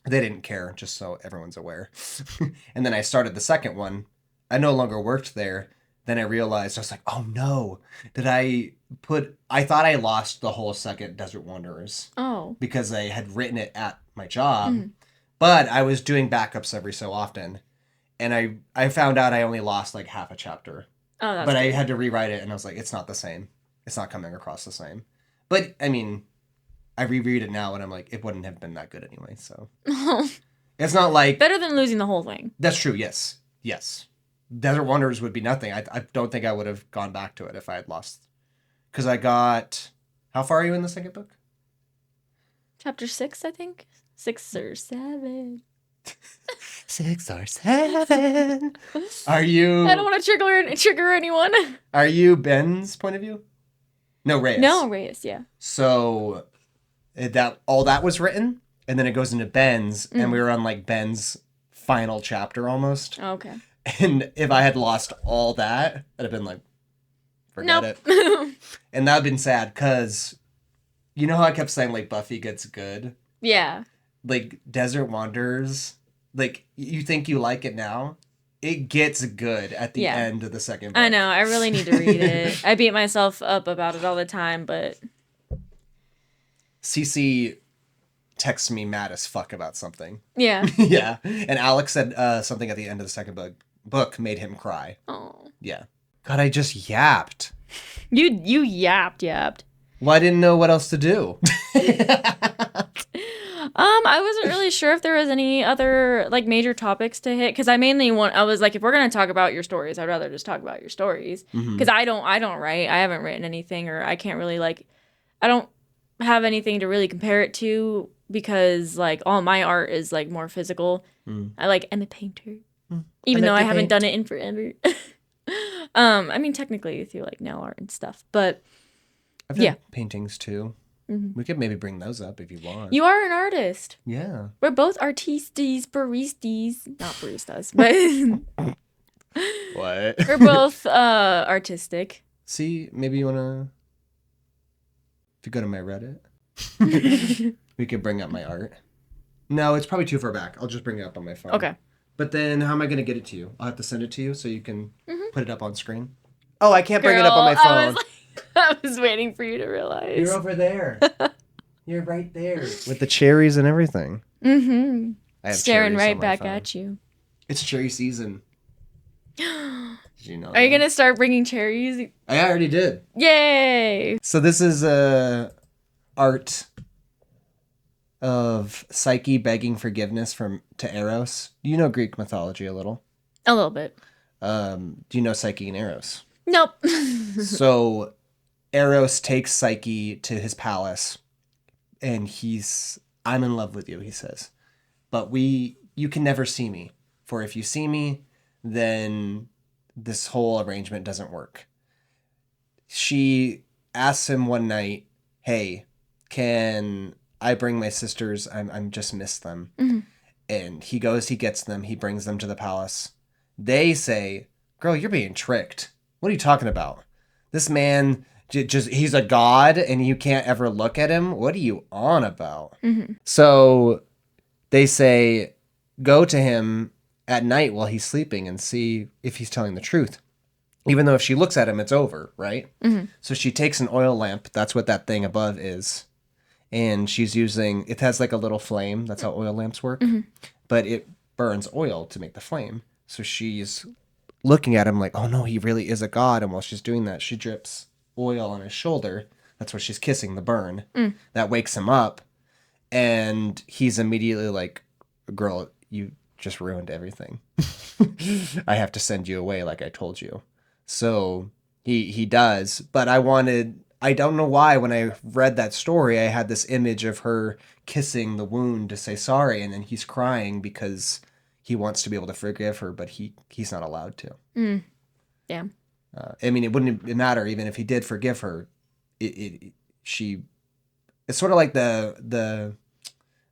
They didn't care, just so everyone's aware. And then I started the second one. I no longer worked there. Then I realized, I was like, oh no, I thought I lost the whole second Desert Wanderers. Oh. Because I had written it at my job. But I was doing backups every so often. And I found out I only lost like half a chapter. Oh, that's But I had to rewrite it, and I was like, it's not the same. It's not coming across the same. But, I mean, I reread it now, and I'm like, it wouldn't have been that good anyway, so. It's not like... Better than losing the whole thing. That's true, yes. Yes. Desert Wanderers would be nothing. I don't think I would have gone back to it if I had lost. Because I got... How far are you in the second book? Chapter 6, I think. 6 or 7. 6 or 7. Are you... I don't want to trigger anyone. Are you Ben's point of view? No, Reyes. No, Reyes, yeah. So all that was written, and then it goes into Ben's, and we were on like Ben's final chapter almost. Oh, okay. And if I had lost all that, I'd have been like, forget Nope. it. And that would have been sad because you know how I kept saying like Buffy gets good? Yeah. Like Desert Wanderers, like you think you like it now, it gets good at the end of the second book. I know. I really need to read it. I beat myself up about it all the time, but Cece texts me mad as fuck about something. yeah. Yeah. And Alex said something at the end of the second book made him cry. Oh. Yeah. God, I just yapped. You yapped. Well, I didn't know what else to do. I wasn't really sure if there was any other like major topics to hit because I was like, if we're gonna talk about your stories, I'd rather just talk about your stories because I don't write. I haven't written anything, or I can't really like, I don't have anything to really compare it to because like all my art is like more physical. I'm a painter, even though I haven't done it in forever. I mean technically through like nail art and stuff, but I've done paintings too. We could maybe bring those up if you want. You are an artist. Yeah. We're both artistes, baristas. Not baristas, but What? we're both artistic. See, maybe you want to... If you go to my Reddit, we could bring up my art. No, it's probably too far back. I'll just bring it up on my phone. Okay. But then how am I going to get it to you? I'll have to send it to you so you can put it up on screen. Oh, I can't bring it up on my phone. I was waiting for you to realize. You're over there. You're right there. With the cherries and everything. Mm-hmm. Staring right back phone. at you. It's cherry season. Did you know Are you going to start bringing cherries? I already did. Yay! So this is art of Psyche begging forgiveness to Eros. You know Greek mythology a little. A little bit. Do you know Psyche and Eros? Nope. So Eros takes Psyche to his palace and I'm in love with you, he says. But you can never see me. For if you see me, then this whole arrangement doesn't work. She asks him one night, hey, can I bring my sisters? I'm just missed them. Mm-hmm. And he goes, he gets them, he brings them to the palace. They say, girl, you're being tricked. What are you talking about? This man, he's a god and you can't ever look at him? What are you on about? Mm-hmm. So they say, go to him at night while he's sleeping and see if he's telling the truth. Even though if she looks at him, it's over, right? Mm-hmm. So she takes an oil lamp. That's what that thing above is. And she's using, it has like a little flame. That's how oil lamps work. Mm-hmm. But it burns oil to make the flame. So she's looking at him like, oh no, he really is a god. And while she's doing that, she drips oil on his shoulder. That's where she's kissing the burn. Mm. That wakes him up. And he's immediately like, girl, you just ruined everything. I have to send you away like I told you. So he does. But I don't know why when I read that story, I had this image of her kissing the wound to say sorry. And then he's crying because he wants to be able to forgive her, but he's not allowed to. Mm. Yeah. I mean, it wouldn't matter even if he did forgive her. It's sort of like the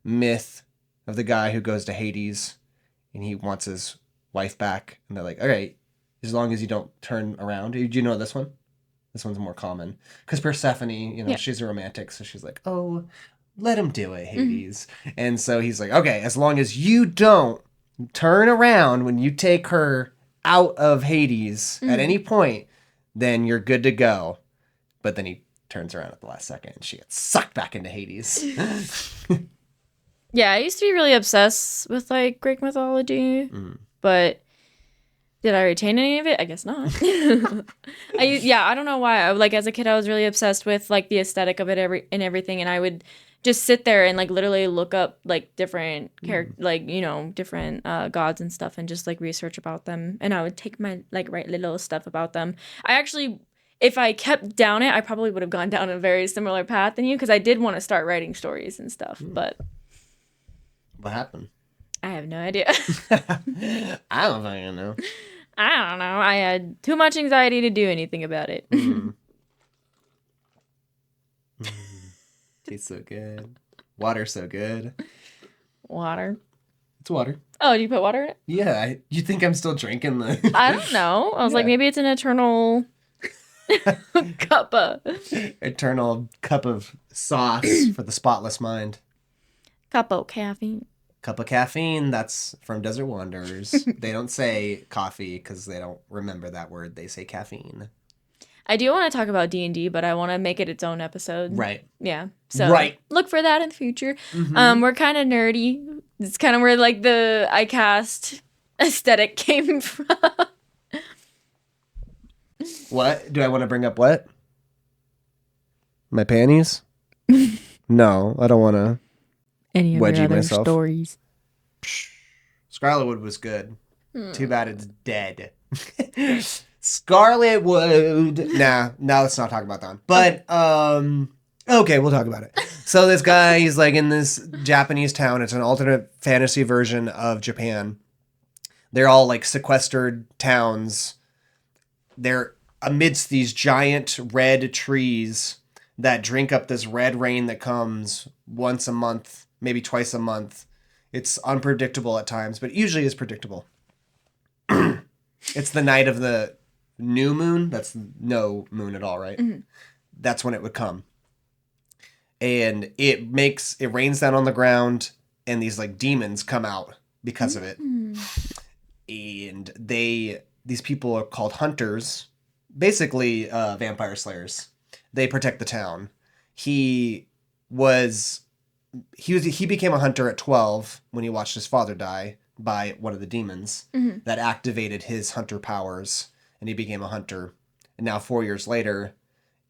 myth of the guy who goes to Hades and he wants his wife back. And they're like, all right, as long as you don't turn around. Do you know this one? This one's more common. Because Persephone, she's a romantic. So she's like, oh, let him do it, Hades. Mm-hmm. And so he's like, okay, as long as you don't turn around when you take her out of Hades at any point, then you're good to go. But then he turns around at the last second and she gets sucked back into Hades. Yeah, I used to be really obsessed with like Greek mythology, but did I retain any of it? I guess not. I don't know why. Like as a kid, I was really obsessed with like the aesthetic of it and everything, and I would just sit there and like literally look up like different different gods and stuff, and just like research about them. And I would take my like write little stuff about them. I actually, if I kept down it, I probably would have gone down a very similar path than you, because I did want to start writing stories and stuff, but. What happened? I have no idea. I don't fucking know. I don't know. I had too much anxiety to do anything about it. Tastes so good. Water's so good. Water. It's water. Oh, do you put water in it? Yeah, you think I'm still drinking the... I don't know. I was like, maybe it's an eternal eternal cup of sauce for the spotless mind. cup of caffeine. Cup of caffeine, that's from Desert Wanderers. They don't say coffee because they don't remember that word. They say caffeine. I do want to talk about D&D, but I want to make it its own episode. Right. Yeah. So look for that in the future. Mm-hmm. We're kind of nerdy. It's kind of where like the iCast aesthetic came from. What? Do I want to bring up what? My panties? No, I don't want to. Any of wedgie your other myself. stories? Scarlett Wood was good. Too bad it's dead. Scarlett Wood. Nah, let's not talk about that one. But, okay, we'll talk about it. So this guy, he's like in this Japanese town. It's an alternate fantasy version of Japan. They're all like sequestered towns. They're amidst these giant red trees that drink up this red rain that comes once a month, maybe twice a month. It's unpredictable at times, but usually is predictable. It's the night of the new moon. That's no moon at all, right? Mm-hmm. That's when it would come. And it rains down on the ground, and these like demons come out because of it. And these people are called hunters, basically vampire slayers. They protect the town. He became a hunter at 12 when he watched his father die by one of the demons that activated his hunter powers, and he became a hunter. And now 4 years later,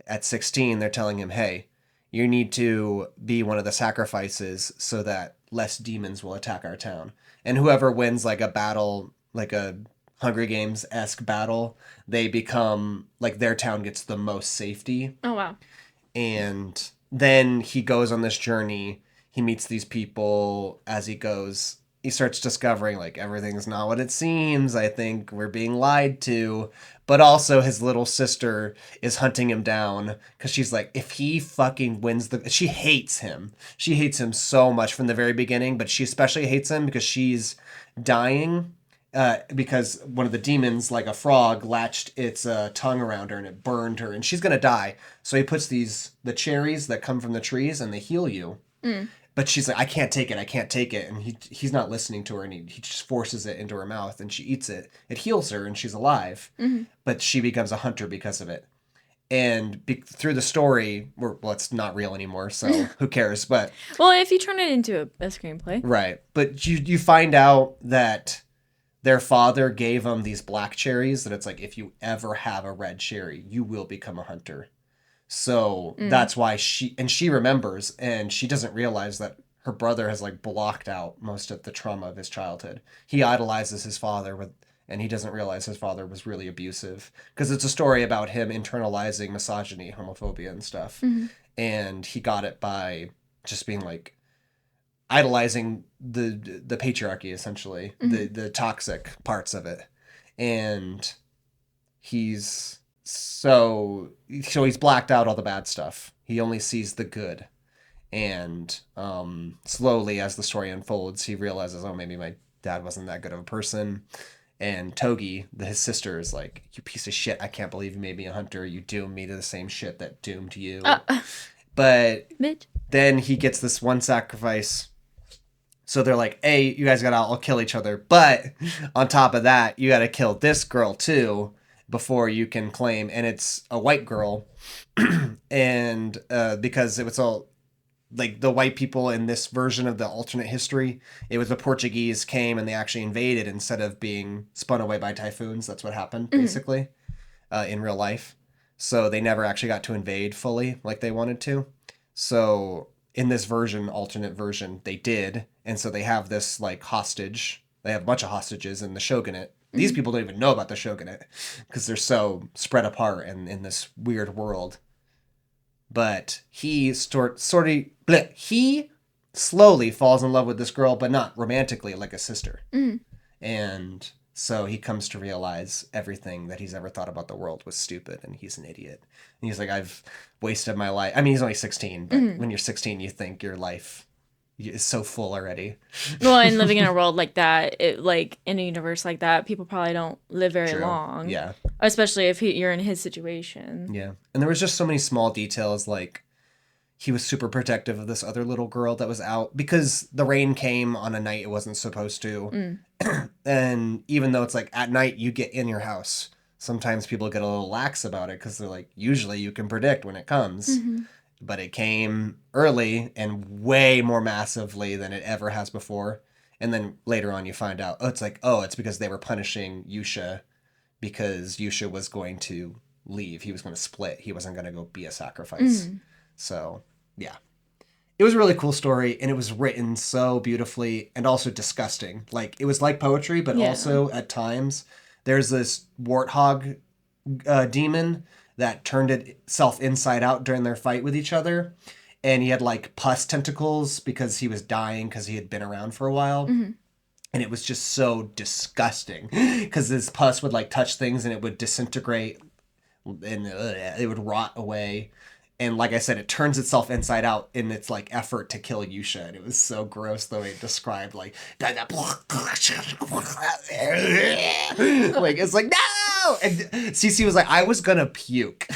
at 16, they're telling him, hey, you need to be one of the sacrifices so that less demons will attack our town. And whoever wins like a battle, like a Hunger Games-esque battle, they become, like, their town gets the most safety. Oh, wow. And then he goes on this journey. He meets these people as he goes. He starts discovering, like, everything's not what it seems. I think we're being lied to. But also his little sister is hunting him down because she's like, if he fucking wins she hates him. She hates him so much from the very beginning, but she especially hates him because she's dying. Because one of the demons, like a frog, latched its tongue around her and it burned her, and she's gonna die. So he puts the cherries that come from the trees and they heal you. But she's like, I can't take it, and he's not listening to her, and he just forces it into her mouth, and she eats it. It heals her, and she's alive. But she becomes a hunter because of it. And through the story, well, it's not real anymore, so who cares? But well, if you turn it into a screenplay, right? But you find out that their father gave them these black cherries, that it's like, if you ever have a red cherry, you will become a hunter. So that's why she remembers, and she doesn't realize that her brother has like blocked out most of the trauma of his childhood. He idolizes his father, and he doesn't realize his father was really abusive, because it's a story about him internalizing misogyny, homophobia, and stuff. And he got it by just being like idolizing the patriarchy, essentially, the toxic parts of it. And he's blacked out all the bad stuff. He only sees the good. And slowly, as the story unfolds, he realizes, oh, maybe my dad wasn't that good of a person. And Togi, his sister, is like, you piece of shit, I can't believe you made me a hunter. You doomed me to the same shit that doomed you. But then he gets this one sacrifice. So they're like, hey, you guys gotta all kill each other. But on top of that, you gotta kill this girl too before you can claim. And it's a white girl. And because it was all like the white people in this version of the alternate history, it was the Portuguese came and they actually invaded instead of being spun away by typhoons. That's what happened, basically, in real life. So they never actually got to invade fully like they wanted to. So in this version, alternate version, they did. And so they have this like hostage. They have a bunch of hostages in the shogunate. These people don't even know about the shogunate because they're so spread apart and in this weird world. But he slowly falls in love with this girl, but not romantically, like a sister. And so he comes to realize everything that he's ever thought about the world was stupid, and he's an idiot. And he's like, I've wasted my life. I mean, he's only 16, but when you're 16, you think your life, is so full already. Well, and living in a world like that, like in a universe like that, people probably don't live very True. long. Yeah. Especially if you're in his situation. Yeah. And there was just so many small details, like he was super protective of this other little girl that was out because the rain came on a night it wasn't supposed to. And even though it's like at night you get in your house, sometimes people get a little lax about it because they're like, usually you can predict when it comes. But it came early and way more massively than it ever has before. And then later on you find out, it's because they were punishing Yusha because Yusha was going to leave. He was going to split. He wasn't going to go be a sacrifice. So, yeah. It was a really cool story, and it was written so beautifully and also disgusting. Like, it was like poetry, but also at times there's this warthog demon that turned itself inside out during their fight with each other. And he had, like, pus tentacles because he was dying because he had been around for a while. And it was just so disgusting because this pus would, like, touch things and it would disintegrate and it would rot away. And like I said, it turns itself inside out in its like effort to kill Yusha. And it was so gross the way it described like it's like, no! And Cece was like, I was gonna puke.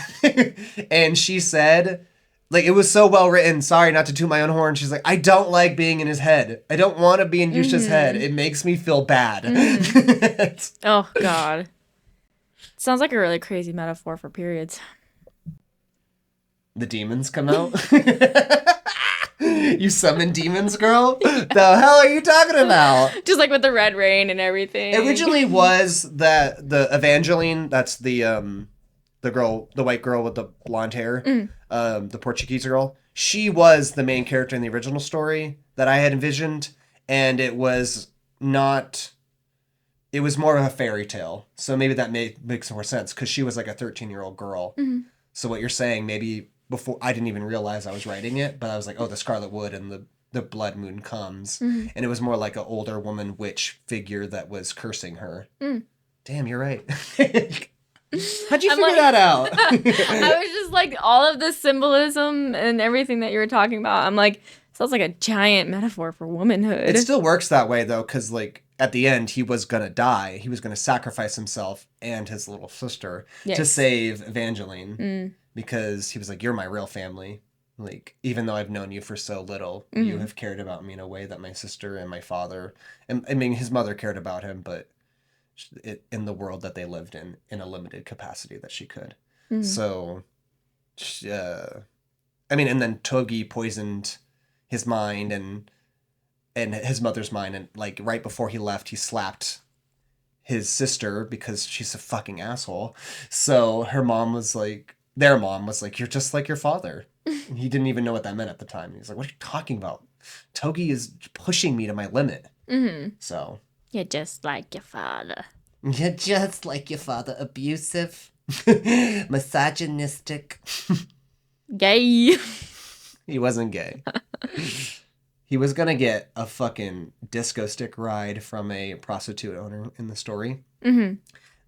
And she said, like, it was so well written. Sorry, not to toot my own horn. She's like, I don't like being in his head. I don't want to be in Yusha's head. It makes me feel bad. Oh, God. Sounds like a really crazy metaphor for periods. The demons come out? You summon demons, girl? The hell are you talking about? Just like with the red rain and everything. It originally was that the Evangeline, that's the girl, the white girl with the blonde hair, the Portuguese girl. She was the main character in the original story that I had envisioned, and it was not... It was more of a fairy tale, so maybe that makes more sense, because she was like a 13-year-old girl. So what you're saying, maybe before... I didn't even realize I was writing it, but I was like, oh, the Scarlett Wood and the Blood Moon comes. And it was more like an older woman witch figure that was cursing her. Damn, you're right. How'd you figure that out? I was just like, all of the symbolism and everything that you were talking about, I'm like, sounds like a giant metaphor for womanhood. It still works that way, though, because, like, at the end, he was going to die. He was going to sacrifice himself and his little sister to save Evangeline. Because he was like, you're my real family. Like, even though I've known you for so little, you have cared about me in a way that my sister and my father... And, I mean, his mother cared about him, but... in the world that they lived in a limited capacity that she could. So, I mean, and then Togi poisoned his mind and his mother's mind, and like right before he left, he slapped his sister because she's a fucking asshole. So their mom was like, you're just like your father. He didn't even know what that meant at the time. He's like, what are you talking about? Togi is pushing me to my limit. So... You're just like your father. You're just like your father. Abusive. Misogynistic. Gay. He wasn't gay. He was going to get a fucking disco stick ride from a prostitute owner in the story. And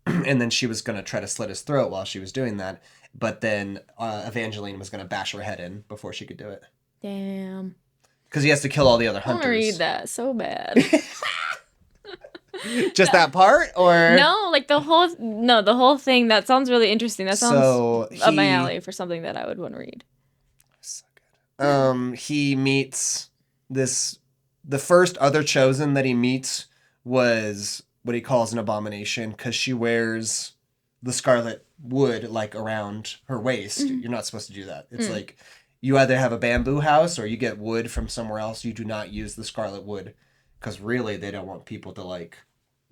then she was going to try to slit his throat while she was doing that. But then Evangeline was going to bash her head in before she could do it. Damn. Because he has to kill all the other I want hunters. to read that so bad. Just that part, or no, like the whole thing. That sounds really interesting. That sounds up my alley for something that I would want to read. So good. He meets the first other chosen that he meets was what he calls an abomination because she wears the Scarlett Wood like around her waist. You're not supposed to do that. It's like you either have a bamboo house or you get wood from somewhere else. You do not use the Scarlett Wood because really they don't want people to like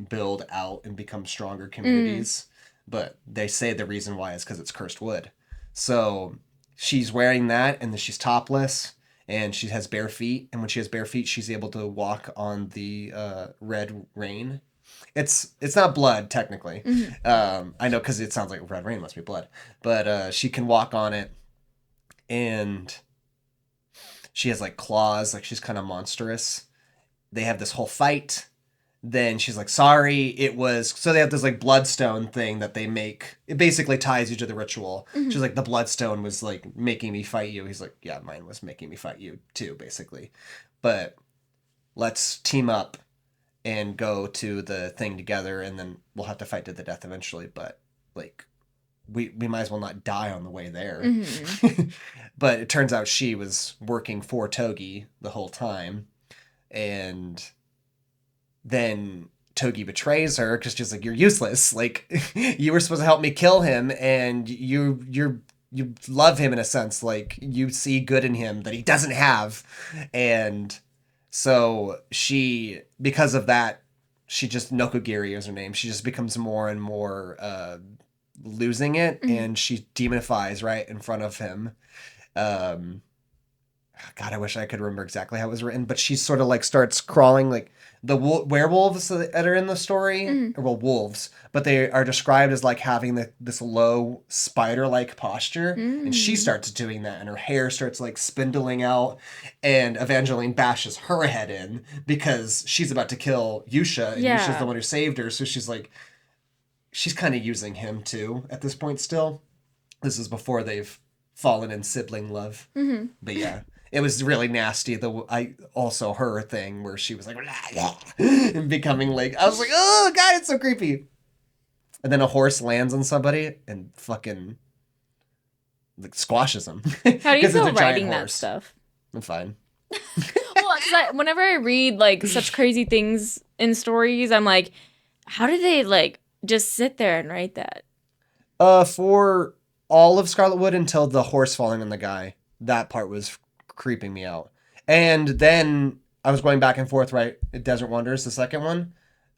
build out and become stronger communities. But they say the reason why is because it's cursed wood. So she's wearing that and then she's topless and she has bare feet. And when she has bare feet, she's able to walk on the red rain. It's not blood, technically. I know because it sounds like red rain must be blood. But she can walk on it. And she has like claws, like she's kind of monstrous. They have this whole fight. Then she's like, sorry, it was... So they have this, like, bloodstone thing that they make. It basically ties you to the ritual. She's like, the bloodstone was, like, making me fight you. He's like, yeah, mine was making me fight you, too, basically. but let's team up and go to the thing together, and then we'll have to fight to the death eventually. But like, we might as well not die on the way there. Mm-hmm. But it turns out she was working for Togi the whole time, and then Togi betrays her because she's like, "You're useless. Like, you were supposed to help me kill him, and you love him in a sense. Like, you see good in him that he doesn't have." And so she, because of that, she just, Nokogiri is her name. She just becomes more and more losing it, and she demonifies right in front of him. God, I wish I could remember exactly how it was written, but she sort of like starts crawling, like the werewolves that are in the story, or well, wolves, but they are described as like having this low spider-like posture, and she starts doing that, and her hair starts like spindling out, and Evangeline bashes her head in because she's about to kill Yusha, and Yusha's the one who saved her, so she's like, she's kind of using him too at this point still. This is before they've fallen in sibling love. But yeah, it was really nasty. Also her thing where she was like, and becoming like, I was like, oh God, it's so creepy. And then a horse lands on somebody and fucking like squashes them. How do you feel writing that stuff? I'm fine. Well, because whenever I read like such crazy things in stories, I'm like, how did they like just sit there and write that? For all of Scarlett Wood until the horse falling on the guy, that part was creeping me out. And then I was going back and forth, right? Desert Wonders, the second one.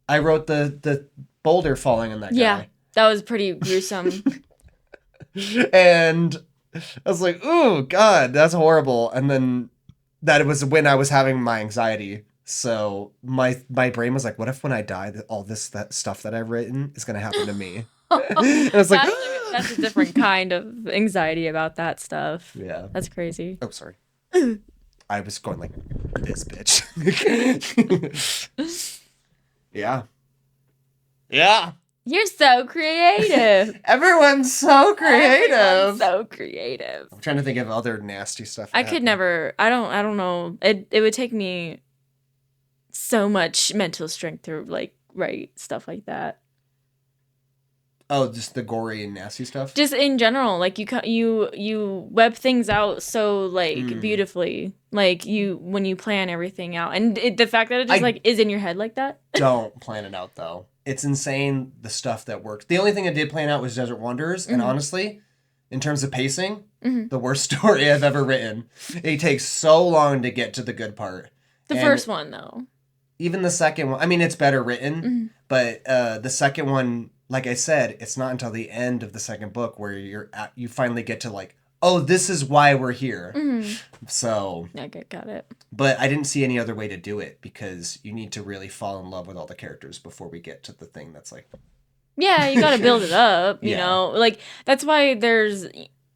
I wrote the boulder falling on that guy. Yeah, that was pretty gruesome. And I was like, ooh, God, that's horrible. And then that was when I was having my anxiety. So my brain was like, what if when I die, all that stuff that I've written is going to happen to me? And I was like, that's a different kind of anxiety about that stuff. Yeah. That's crazy. Oh, sorry. I was going like this bitch. Yeah. Yeah. You're so creative. Everyone's so creative. Everyone's so creative. I'm trying to think of other nasty stuff. I could never. I don't know. It would take me so much mental strength to like write stuff like that. Oh, just the gory and nasty stuff? Just in general, like you web things out so like beautifully, like when you plan everything out, and the fact that it just like is in your head like that. Don't plan it out though. It's insane the stuff that works. The only thing I did plan out was Desert Wonders, and honestly, in terms of pacing, the worst story I've ever written. It takes so long to get to the good part. The first one though. Even the second one, I mean, it's better written, but the second one, like I said, it's not until the end of the second book where you finally get to like, oh, this is why we're here. So okay, got it. But I didn't see any other way to do it because you need to really fall in love with all the characters before we get to the thing that's like, yeah, you got to build it up. You know, like that's why there's,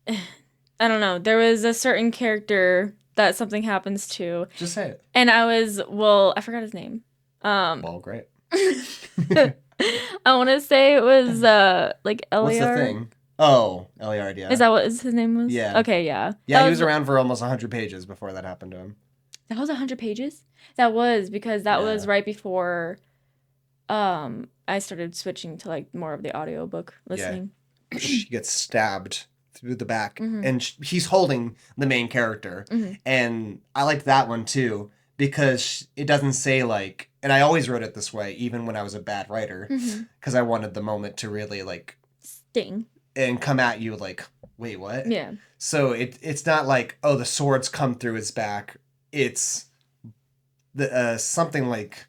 I don't know, there was a certain character that something happens to. Just say it. And I forgot his name. Well, great. I want to say it was like Eliar. What's the thing? Oh, Eliard, yeah. Is that what his name was? Yeah. Okay, yeah. Yeah, he was around for almost 100 pages before that happened to him. That was 100 pages? That was because that was right before I started switching to like more of the audiobook listening. Yeah. She gets stabbed through the back and he's holding the main character. And I liked that one too because it doesn't say like, and I always wrote it this way even when I was a bad writer because I wanted the moment to really like sting and come at you like, wait, what? Yeah. So it's not like, oh, the swords come through his back. It's the something like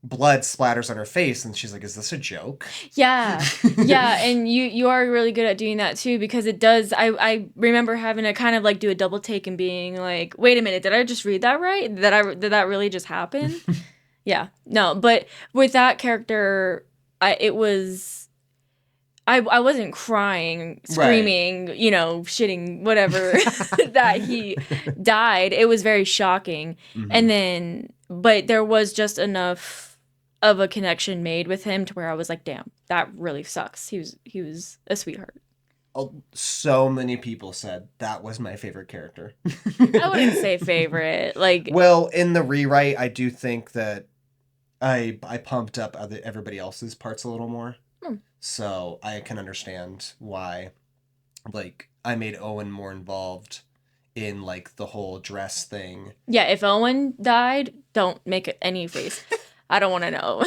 blood splatters on her face and she's like, is this a joke? Yeah. Yeah, and you are really good at doing that too because it does. I remember having to kind of like do a double take and being like, wait a minute, did I just read that right? Did that really just happen? Yeah. No, but with that character, I wasn't crying, screaming, shitting, whatever, that he died. It was very shocking. And then, but there was just enough of a connection made with him to where I was like, damn, that really sucks. He was a sweetheart. So many people said that was my favorite character. I wouldn't say favorite. Like, well, in the rewrite, I do think that I pumped up everybody else's parts a little more. So I can understand why, like, I made Owen more involved in, like, the whole dress thing. Yeah, if Owen died, don't make any face. I don't want to know.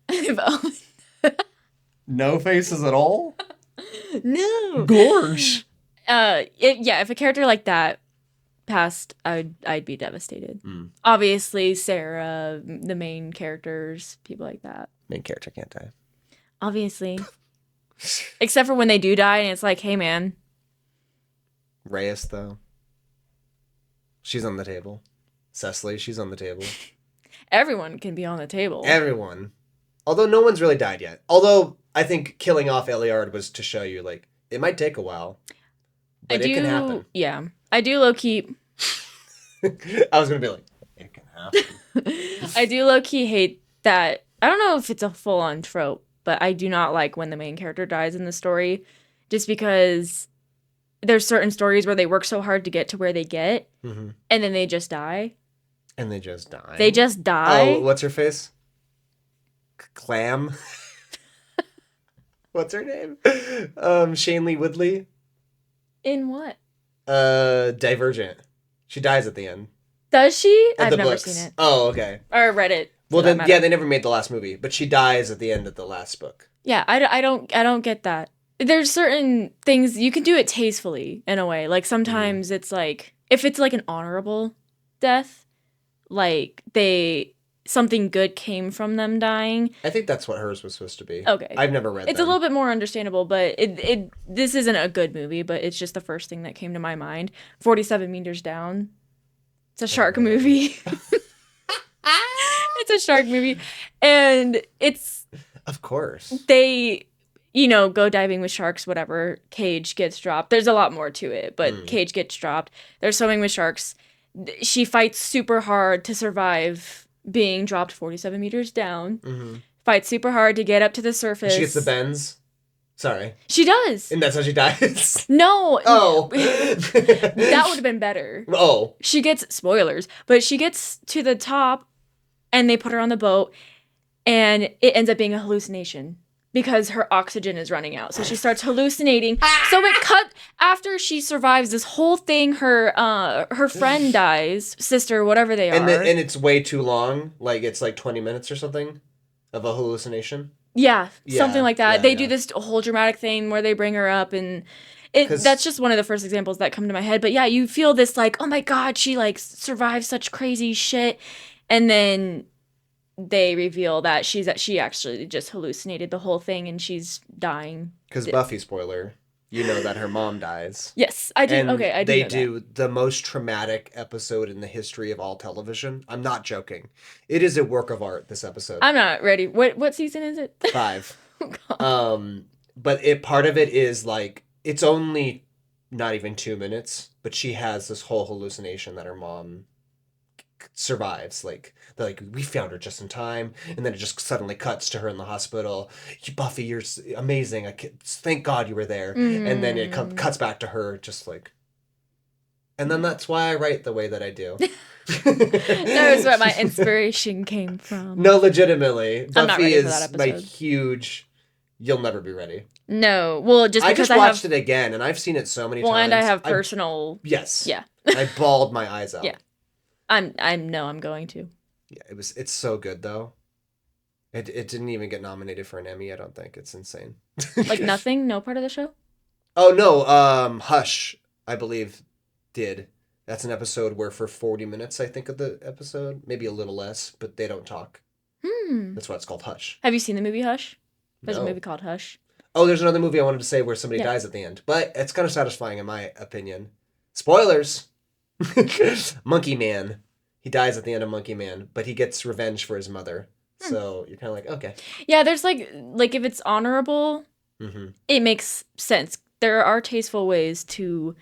If Owen... No faces at all? No. Gorge. If a character like that passed, I'd be devastated. Obviously, Sarah, the main characters, people like that. Main character can't die. Obviously. Except for when they do die and it's like, hey man. Reyes, though. She's on the table. Cecily, she's on the table. Everyone can be on the table. Everyone. Although no one's really died yet. Although I think killing off Eliard was to show you, like, it might take a while. But it can happen. Yeah. I do low-key... I was going to be like, it can happen. I do low-key hate that... I don't know if it's a full-on trope, but I do not like when the main character dies in the story. Just because there's certain stories where they work so hard to get to where they get, and then they just die. And they just die. They just die. Oh, what's her face? Clam? What's her name? Shailene Woodley? In what? Divergent. She dies at the end. Does she? Of I've the never books. seen it. Oh, okay. Or read it. Well, then, yeah, they never made the last movie, but she dies at the end of the last book. Yeah, I don't get that. There's certain things you can do it tastefully in a way. Like sometimes it's like if it's like an honorable death, like something good came from them dying. I think that's what hers was supposed to be. Okay. I've never read It's a little bit more understandable, but this isn't a good movie, but it's just the first thing that came to my mind. 47 Meters Down. It's a shark movie. It's a shark movie. And it's... Of course. They, go diving with sharks, whatever. Cage gets dropped. There's a lot more to it, but Cage gets dropped. They're swimming with sharks. She fights super hard to survive being dropped 47 meters down. Fights super hard to get up to the surface. She gets the bends. Sorry. She does. And that's how she dies? No. Oh. That would have been better. Oh. She gets, spoilers, but she gets to the top and they put her on the boat and it ends up being a hallucination because her oxygen is running out. So she starts hallucinating. So it cut after she survives this whole thing. Her friend dies, sister, whatever they are. And it's way too long. Like it's like 20 minutes or something of a hallucination. Yeah, something like that. Yeah, they do this whole dramatic thing where they bring her up and that's just one of the first examples that come to my head. But yeah, you feel this like, oh my God, she like survived such crazy shit. And then they reveal that she actually just hallucinated the whole thing and she's dying. Because Buffy, spoiler, you know that her mom dies. Yes, I do. And okay, I do. They do the most traumatic episode in the history of all television. I'm not joking. It is a work of art, this episode. I'm not ready. What season is it? 5. Oh, But part of it is like, it's only not even 2 minutes, but she has this whole hallucination that her mom survives. Like, they're like, we found her just in time, and then it just suddenly cuts to her in the hospital. Buffy, you're amazing. Thank God you were there. And then it cuts back to her just like, and then that's why I write the way that I do. That was where my inspiration came from. No, legitimately. I'm not Buffy ready for is that my episode. huge, you'll never be ready. No, well, just I because just watched it again, and I've seen it so many times. and I have personal. Yes. Yeah. I bawled my eyes out. Yeah. I'm going to. Yeah, it's so good though. It didn't even get nominated for an Emmy, I don't think. It's insane. Like nothing? No part of the show? Oh no, Hush, I believe, did. That's an episode where for 40 minutes, I think, of the episode, maybe a little less, but they don't talk. That's why it's called Hush. Have you seen the movie Hush? There's No. a movie called Hush. Oh, there's another movie I wanted to say where somebody dies at the end, but it's kind of satisfying in my opinion. Spoilers! Monkey Man. He dies at the end of Monkey Man, but he gets revenge for his mother. So you're kind of like, okay. Yeah, there's like if it's honorable, it makes sense. There are tasteful ways to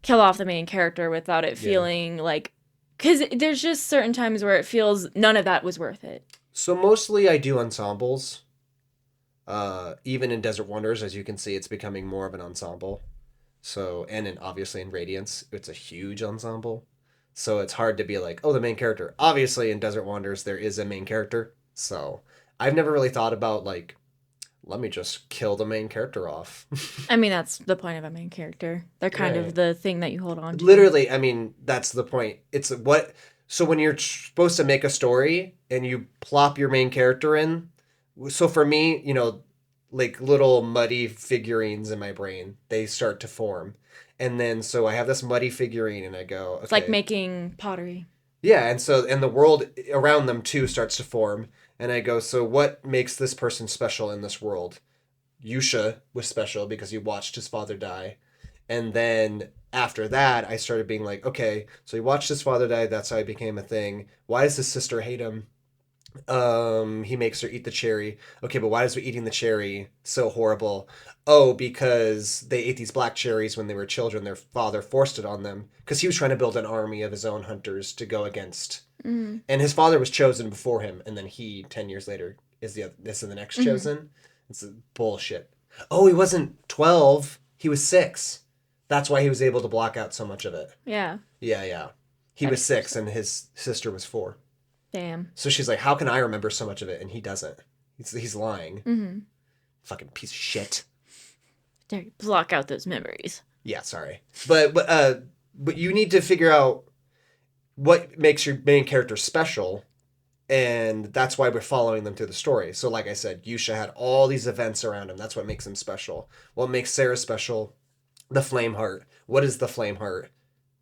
kill off the main character without it feeling like... Because there's just certain times where it feels none of that was worth it. So mostly I do ensembles. Even in Desert Wonders, as you can see, it's becoming more of an ensemble. So, obviously in Radiance, it's a huge ensemble. So it's hard to be like, oh, the main character. Obviously in Desert Wonders, there is a main character. So I've never really thought about like, let me just kill the main character off. I mean, that's the point of a main character. They're kind of the thing that you hold on to. Literally, I mean, that's the point. It's what. So when you're supposed to make a story and you plop your main character in, so for me, like little muddy figurines in my brain, they start to form. And then so I have this muddy figurine and I go, okay. It's like making pottery. Yeah, and the world around them too starts to form. And I go, so what makes this person special in this world? Yusha was special because he watched his father die. And then after that, I started being like, okay, so he watched his father die. That's how he became a thing. Why does his sister hate him? He makes her eat the cherry. Okay, but why is we eating the cherry so horrible? Oh, because they ate these black cherries when they were children. Their father forced it on them because he was trying to build an army of his own hunters to go against. And his father was chosen before him, and then he 10 years later is the next chosen. It's bullshit. Oh, he wasn't 12. He was 6. That's why he was able to block out so much of it. Yeah. Yeah. He was 6 and his sister was 4. Damn. So she's like, how can I remember so much of it? And he doesn't. He's lying. Mm-hmm. Fucking piece of shit. There, block out those memories. Yeah, sorry. But you need to figure out what makes your main character special, and that's why we're following them through the story. So like I said, Yusha had all these events around him. That's what makes him special. What makes Sarah special? The flame heart. What is the flame heart?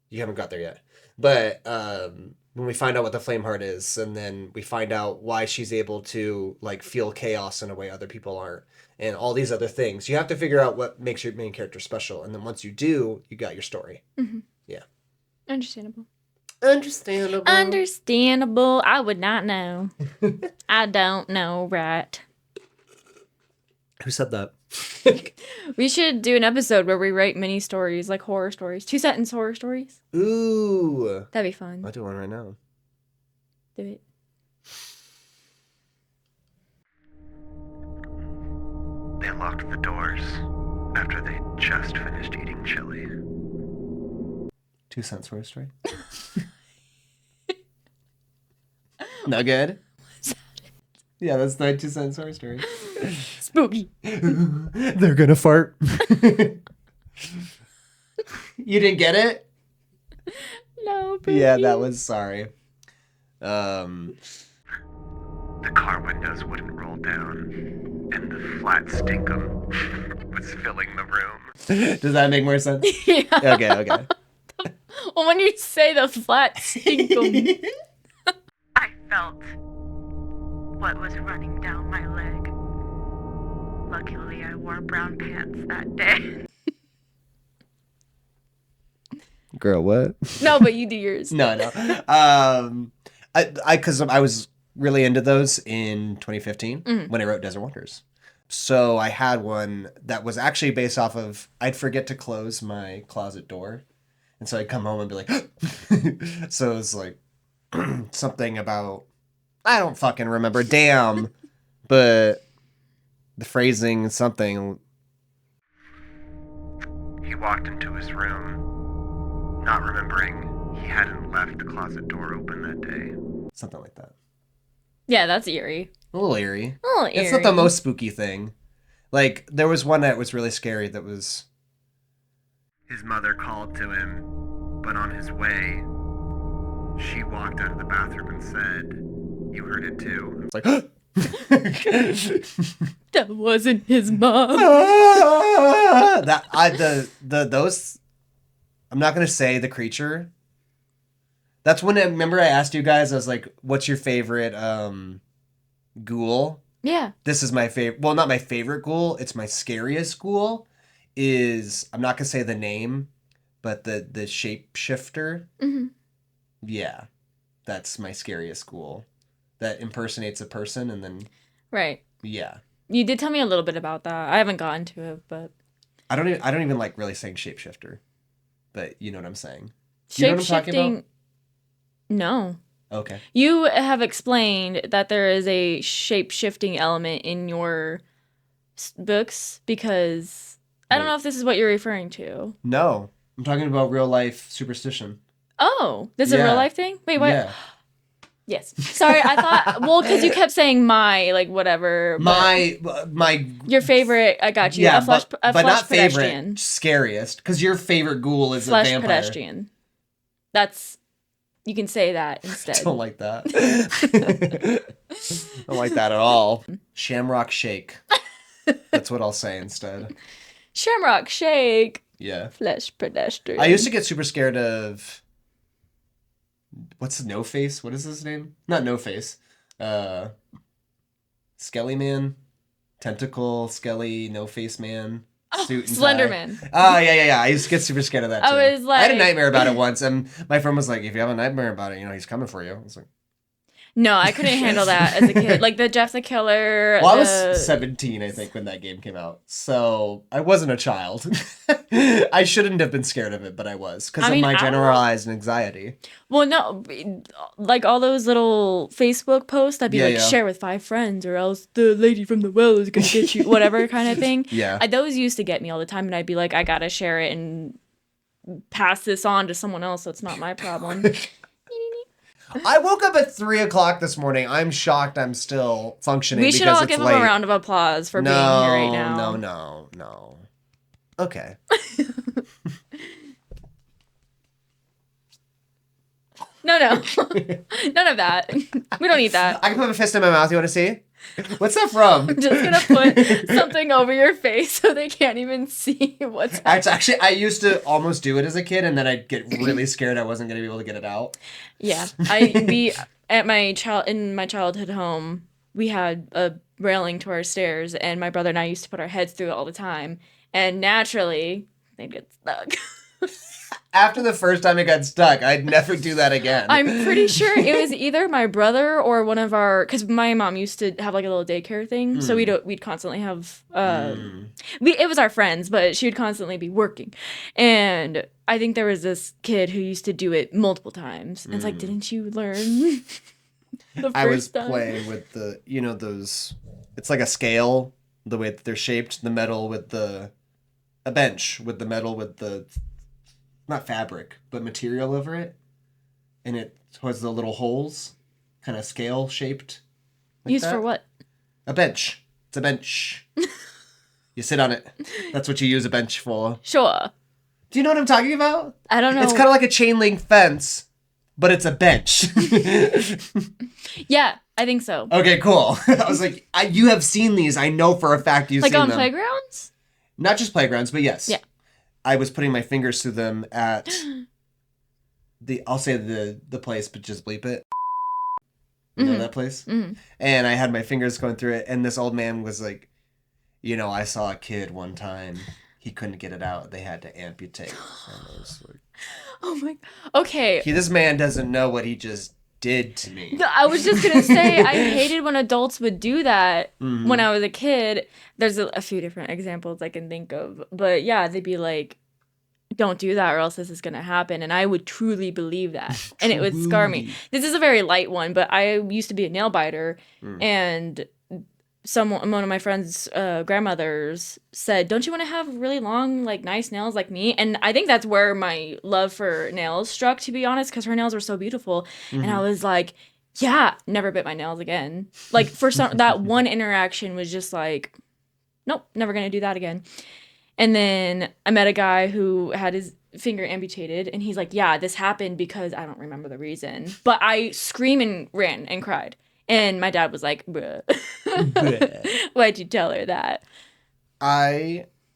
You haven't got there yet. But when we find out what the flame heart is, and then we find out why she's able to like feel chaos in a way other people aren't, and all these other things, you have to figure out what makes your main character special. And then once you do, you got your story. Mm-hmm. Yeah. Understandable. I would not know. I don't know, right? Who said that? We should do an episode where we write mini stories, like horror stories. 2-sentence horror stories. Ooh. That'd be fun. I'll do one right now. Do it. They locked the doors after they just finished eating chili. 2 cents horror story. Not good? Yeah, that's the 2 cents horror story. Spooky. They're gonna fart. You didn't get it? No, baby. Yeah, that was sorry. The car windows wouldn't roll down, and the flat stinkum was filling the room. Does that make more sense? Yeah. Okay. Well, when you say the flat stinkum. I felt what was running down my leg. Luckily, I wore brown pants that day. Girl, what? No, but you do yours. No. Because I was really into those in 2015 when I wrote Desert Wonders. So I had one that was actually based off of, I'd forget to close my closet door. And so I'd come home and be like, so it was like something about, I don't fucking remember, damn. But the phrasing is something. He walked into his room, not remembering he hadn't left the closet door open that day. Something like that. Yeah, that's eerie. A little eerie. A little eerie. It's not the most spooky thing. Like, there was one that was really scary that was... His mother called to him, but on his way, she walked out of the bathroom and said, "You heard it too." It's like... That wasn't his mom. Those... I'm not going to say the creature. That's when, remember I asked you guys, I was like, what's your favorite ghoul? Yeah. This is my favorite, well, not my favorite ghoul, it's my scariest ghoul, is, I'm not going to say the name, but the shapeshifter. Mm-hmm. Yeah. That's my scariest ghoul. That impersonates a person and then... Right. Yeah. You did tell me a little bit about that. I haven't gotten to it, but... I don't even like really saying shapeshifter, but you know what I'm saying. You know what I'm talking Shape-shifting... about? No. Okay. You have explained that there is a shape-shifting element in your books because I don't Wait. know if this is what you're referring to. No, I'm talking about real life superstition. Oh, this is a Yeah. real life thing? Wait, what? Yeah. Yes. Sorry, I thought, well, because you kept saying my, like, whatever. but My your favorite, I got you. yeah, a flesh, but a flesh not pedestrian. favorite, scariest. Because your favorite ghoul is Flesh a vampire. pedestrian. That's, you can say that I instead. don't like that. I don't like that at all. Shamrock Shake. That's what I'll say instead. Shamrock Shake. Yeah. Flesh pedestrian. I used to get super scared of... What's No Face? What is his name? Not No Face. Skelly Man? Tentacle, Skelly, No Face Man. Suit and Slender tie. Man. Oh, yeah. I used to get super scared of that, too. I was I had a like- nightmare about it once, and my friend was like, if you have a nightmare about it, he's coming for you. I was like... No, I couldn't handle that as a kid. Like the Jeff the Killer. Well, I was 17, I think, when that game came out. So I wasn't a child. I shouldn't have been scared of it, but I was because I mean, of my I don't- generalized anxiety. Well, no, like all those little Facebook posts that'd be Yeah, like, yeah. share with 5 friends or else the lady from the well is going to get you, whatever kind of thing. Yeah. Those used to get me all the time, and I'd be like, I got to share it and pass this on to someone else so it's not my problem. I woke up at 3 o'clock this morning. I'm shocked I'm still functioning. We should because all it's give late. him a round of applause for being here right now. No. Okay. No. None of that. We don't need that. I can put my fist in my mouth. You want to see? What's that from? I'm just going to put something over your face so they can't even see what's happening. Actually, I used to almost do it as a kid, and then I'd get really scared I wasn't going to be able to get it out. Yeah, in my childhood home, we had a railing to our stairs, and my brother and I used to put our heads through it all the time, and naturally they'd get stuck. After the first time it got stuck, I'd never do that again. I'm pretty sure it was either my brother or one of our, because my mom used to have like a little daycare thing, so we'd constantly have it was our friends, but she would constantly be working, and I think there was this kid who used to do it multiple times, and it's like, didn't you learn? The I was first time? playing with the, those, it's like a scale, the way that they're shaped, the metal with a bench with the metal with the, not fabric, but material over it. And it has the little holes, kind of scale shaped. Like Used that. for what? A bench. It's a bench. You sit on it. That's what you use a bench for. Sure. Do you know what I'm talking about? I don't know. It's kind of like a chain link fence, but it's a bench. Yeah, I think so. Okay, cool. I was like, you have seen these. I know for a fact you've Like seen on them. playgrounds? Not just playgrounds, but yes. Yeah. I was putting my fingers through them at I'll say the place, but just bleep it. You know that place? Mm-hmm. And I had my fingers going through it, and this old man was like, I saw a kid one time. He couldn't get it out. They had to amputate. And I was like, Oh my. Okay. this man doesn't know what he just did to me. No, I was just gonna say I hated when adults would do that when I was a kid. There's a few different examples I can think of, but yeah, they'd be like, "Don't do that, or else this is gonna happen," and I would truly believe that, and it would scar me. This is a very light one, but I used to be a nail biter, and one of my friend's grandmothers said, "Don't you want to have really long, like nice nails like me?" And I think that's where my love for nails struck, to be honest, because her nails were so beautiful. And I was like, yeah, never bit my nails again. Like for that one interaction was just like, nope, never gonna do that again. And then I met a guy who had his finger amputated, and he's like, yeah, this happened because I don't remember the reason, but I screamed and ran and cried. And my dad was like, bruh. Why'd you tell her that?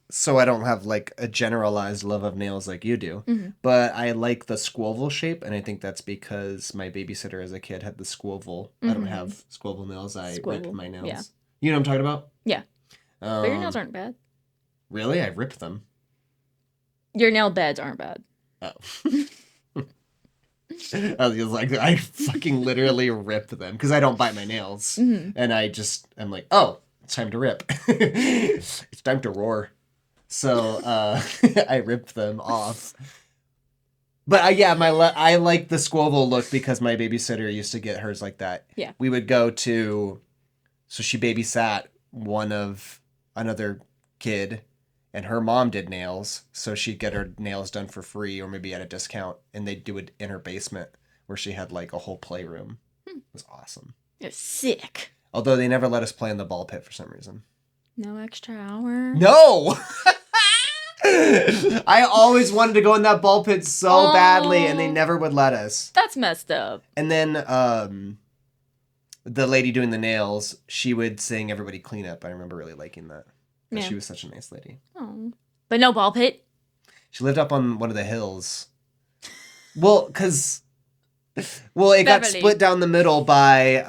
So I don't have like a generalized love of nails like you do, but I like the squoval shape, and I think that's because my babysitter as a kid had the squoval. I don't have squoval nails. I rip Squoval, my nails. yeah. You know what I'm talking about? Yeah. But your nails aren't bad. Really? I rip them. Your nail beds aren't bad. Oh. I was like, I fucking literally rip them because I don't bite my nails. And I'm like, oh, it's time to rip. It's time to roar. So I ripped them off. But I like the squoval look because my babysitter used to get hers like that. Yeah. We would so she babysat one of another kid, and her mom did nails, so she'd get her nails done for free or maybe at a discount, and they'd do it in her basement where she had like a whole playroom. It was awesome. It's sick. Although they never let us play in the ball pit for some reason. No extra hour. No! I always wanted to go in that ball pit so badly, and they never would let us. That's messed up. And then the lady doing the nails, she would sing "Everybody Clean Up." I remember really liking that. Yeah. She was such a nice lady. Oh, but no ball pit. She lived up on one of the hills. Well, it got Beverly. split down the middle by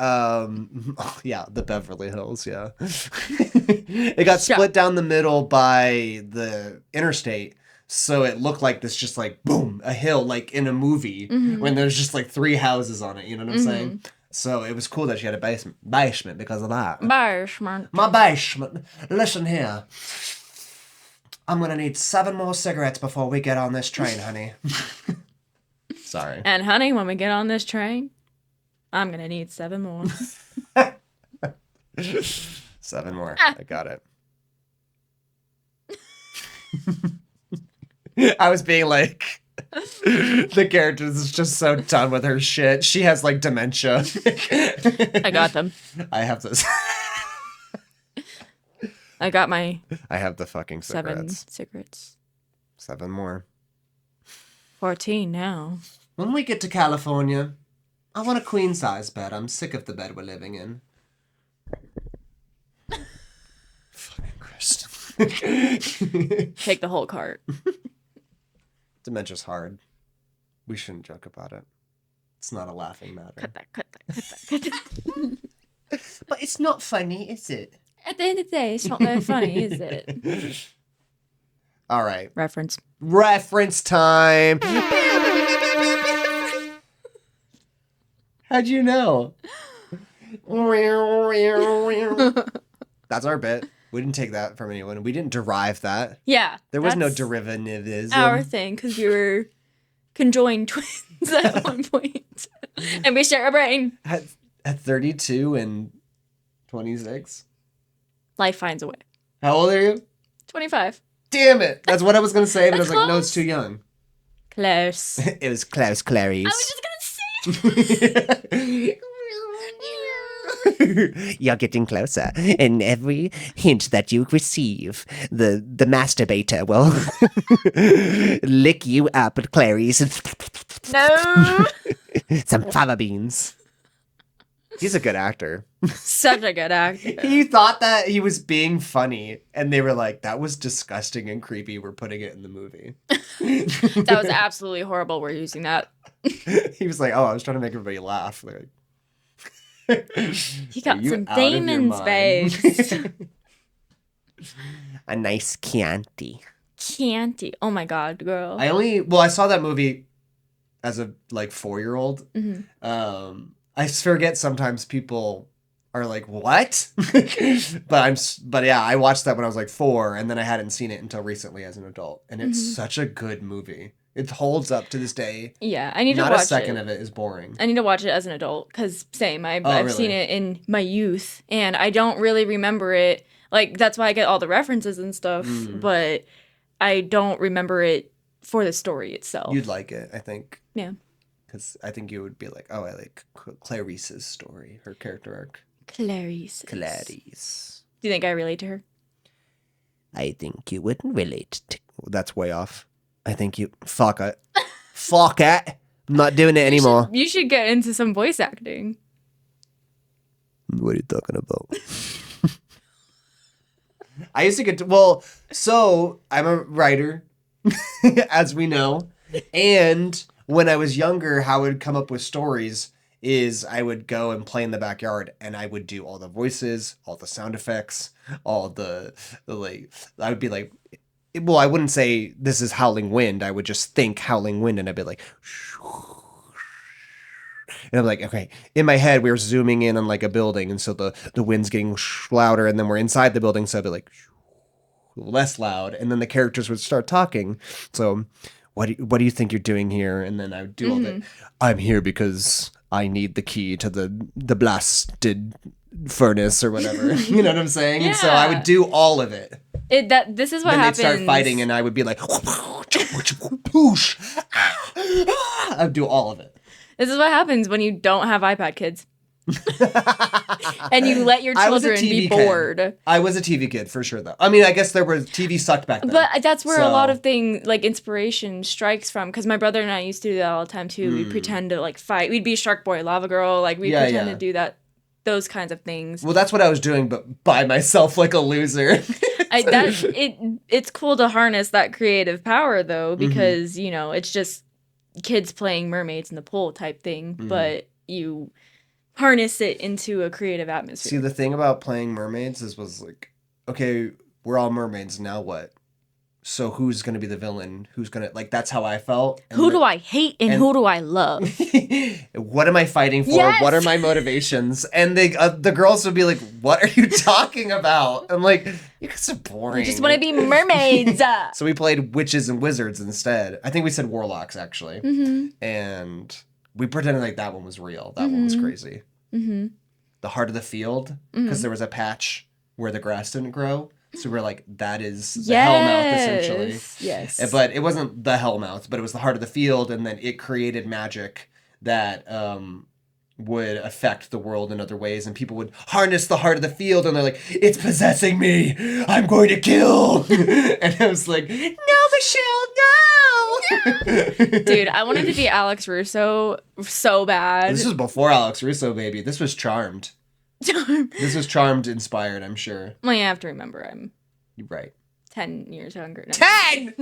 the Beverly Hills, yeah. It got split down the middle by the interstate, so it looked like this just like boom, a hill like in a movie when there's just like 3 houses on it, you know what I'm saying? So it was cool that she had a basement because of that. Basement. My basement. Listen here. I'm gonna need 7 more cigarettes before we get on this train, honey. Sorry. And honey, when we get on this train, I'm gonna need 7 more. 7 more. I got it. I was being like, the character is just so done with her shit. She has like dementia. I got them. I have this. I got my I have the fucking 7 cigarettes. cigarettes. 7 more. 14 now. When we get to California, I want a queen size bed. I'm sick of the bed we're living in. Fucking Christ. Take the whole cart. Dementia's hard. We shouldn't joke about it. It's not a laughing matter. Cut that. But it's not funny, is it? At the end of the day, it's not that funny, is it? All right. Reference. Reference time. How'd you know? That's our bit. We didn't take that from anyone. We didn't derive that. Yeah. There was no that's derivativism. our thing, because we were conjoined twins at one point. And we share a brain. At 32 and 26? Life finds a way. How old are you? 25. Damn it. That's what I was going to say, but I was That's like, no, close. it's too young. Close. It was close, Clarice. I was just gonna say. You're getting closer. And every hint that you receive, the masturbator will lick you up at Clary's. No. Some fava beans. He's a good actor. Such a good actor. He thought that he was being funny, and they were like, that was disgusting and creepy. We're putting it in the movie. That was absolutely horrible. We're using that. He was like, oh, I was trying to make everybody laugh. They're like, He got "Are you some out of your demons, mind?" babes. A nice Chianti. Chianti. Oh my god, girl. I saw that movie as a like 4-year-old. Mm-hmm. I forget sometimes people are like, what? but yeah, I watched that when I was like 4, and then I hadn't seen it until recently as an adult. And it's such a good movie. It holds up to this day. Yeah, I need Not to watch a second it. of it is boring. I need to watch it as an adult, because same. I've really? seen it in my youth, and I don't really remember it. Like, that's why I get all the references and stuff, but I don't remember it for the story itself. You'd like it, I think. Yeah. Because I think you would be like, oh, I like Clarice's story, her character arc. Clarice. Clarice. Do you think I relate to her? I think you wouldn't relate to... That's way off. I think you... Fuck it. Fuck it. I'm not doing it anymore. You should get into some voice acting. What are you talking about? I used to get to... Well, so I'm a writer, as we know. And when I was younger, how I would come up with stories is I would go and play in the backyard, and I would do all the voices, all the sound effects, all the like... I would be like... Well, I wouldn't say this is howling wind. I would just think howling wind, and I'd be like... And I'm like, okay, in my head, we were zooming in on like a building, and so the wind's getting louder, and then we're inside the building, so I'd be like less loud, and then the characters would start talking. So, what do you think you're doing here? And then I would do all that. I'm here because I need the key to the blasted furnace or whatever. You know what I'm saying? And so I Yeah. would do all of it. This is what Then happens. they'd start fighting and I would be like, poosh. I'd do all of it. This is what happens when you don't have iPad kids. And you let your I was a children be TV kid. bored. I was a TV kid for sure, though. I mean, I guess there was TV sucked back then. But that's where a lot So- of things, like inspiration, strikes from. Because my brother and I used to do that all the time too. We'd pretend to like fight. We'd be Shark Boy, Lava Girl. Like we'd Yeah, pretend yeah. to do that, those kinds of things. Well, that's what I was doing, but by myself like a loser. It's cool to harness that creative power Mm-hmm. though, because you know it's just kids playing mermaids in the pool type thing, Mm-hmm. but you harness it into a creative atmosphere. See, the thing about playing mermaids was like, okay, we're all mermaids, now what? So who's going to be the villain? Who's going to, like, that's how I felt. And Who do I hate and who do I love? What am I fighting for? Yes! What are my motivations? And the girls would be like, what are you talking about? I'm like, you guys are boring. I just want to be mermaids. So we played witches and wizards instead. I think we said warlocks, actually. Mm-hmm. And we pretended like that one was real. That one was crazy. Mm-hmm. The heart of the field, because there was a patch where the grass didn't grow. So we're like, that is the Hellmouth, essentially. Yes. But it wasn't the Hellmouth, but it was the heart of the field, and then it created magic that would affect the world in other ways, and people would harness the heart of the field, and they're like, it's possessing me! I'm going to kill! And I was like, no, Michelle, no! Dude, I wanted to be Alex Russo so bad. This was before Alex Russo, baby. This was Charmed. This was Charmed inspired, I'm sure. Well, you have to remember I'm You're right. 10 years younger. No. 10!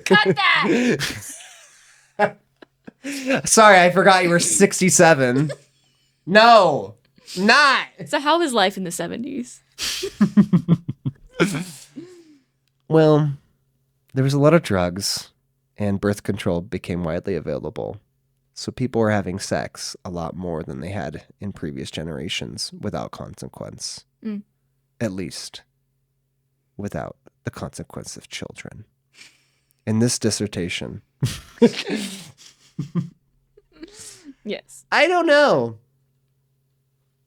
Cut that! Sorry, I forgot you were 67. No, not. So how was life in the 70s? Well, there was a lot of drugs, and birth control became widely available. So people were having sex a lot more than they had in previous generations without consequence. Mm. At least without the consequence of children. In this dissertation, Yes. I don't know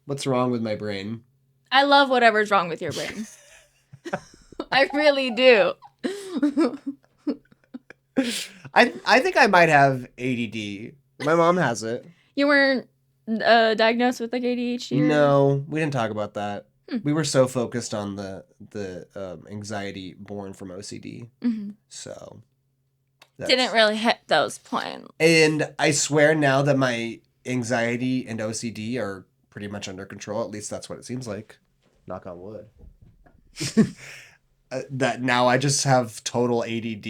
what's wrong with my brain. I love whatever's wrong with your brain. I really do. I think I might have ADD. My mom has it. You weren't diagnosed with like ADHD? Or... No, we didn't talk about that. We were so focused on the anxiety born from OCD. Mm-hmm. So Didn't really hit those points. And I swear now that my anxiety and OCD are pretty much under control. At least that's what it seems like. Knock on wood. That now I just have total ADD.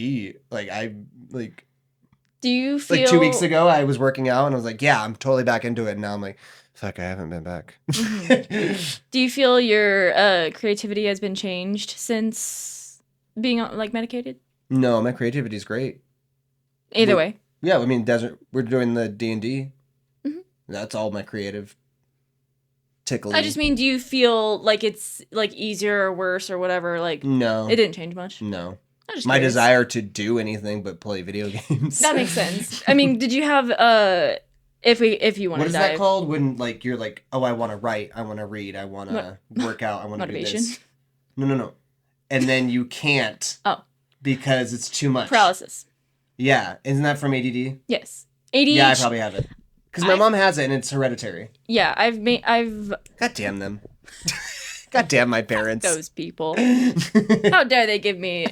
Do you feel Like 2 weeks ago, I was working out and I was like, yeah, I'm totally back into it. And now I'm like, fuck, I haven't been back. Do you feel your creativity has been changed since being like medicated? No, my creativity is great. Either way. Yeah, I mean, we're doing the D&D. Mhm. That's all my creative tickling. I just mean, do you feel like it's like easier or worse or whatever? Like No. it didn't change much. No. I'm just My curious. desire to do anything but play video games. That makes sense. I mean, did you have if you want What to is dive? that called when like you're like, oh, I want to write, I want to read, I want to work out, I want to do Motivation? this. No. And then you can't. Oh. Because it's too much. Paralysis. Yeah, isn't that from ADD? Yes. ADHD. Yeah, I probably have it. Because my mom has it and it's hereditary. Yeah, I've God damn them. God damn my parents. those people. How dare they give me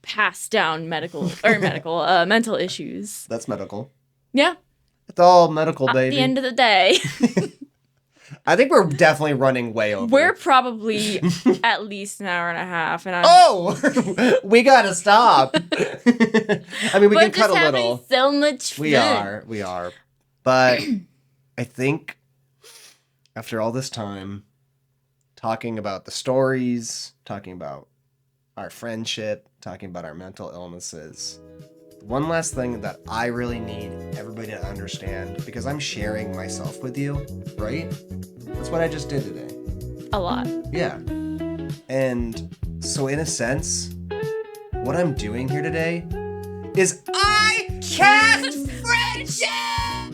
passed down mental issues? That's medical. Yeah. It's all medical, At baby. the end of the day, I think we're definitely running way over. we're probably at least an hour and a half, and I'm Oh! We gotta stop. I mean, we can cut a little. so much fun. We are. But I think after all this time, talking about the stories, talking about our friendship, talking about our mental illnesses, one last thing that I really need everybody to understand, because I'm sharing myself with you, right? That's what I just did today. A lot. Yeah. And so in a sense, what I'm doing here today is I cast friendship!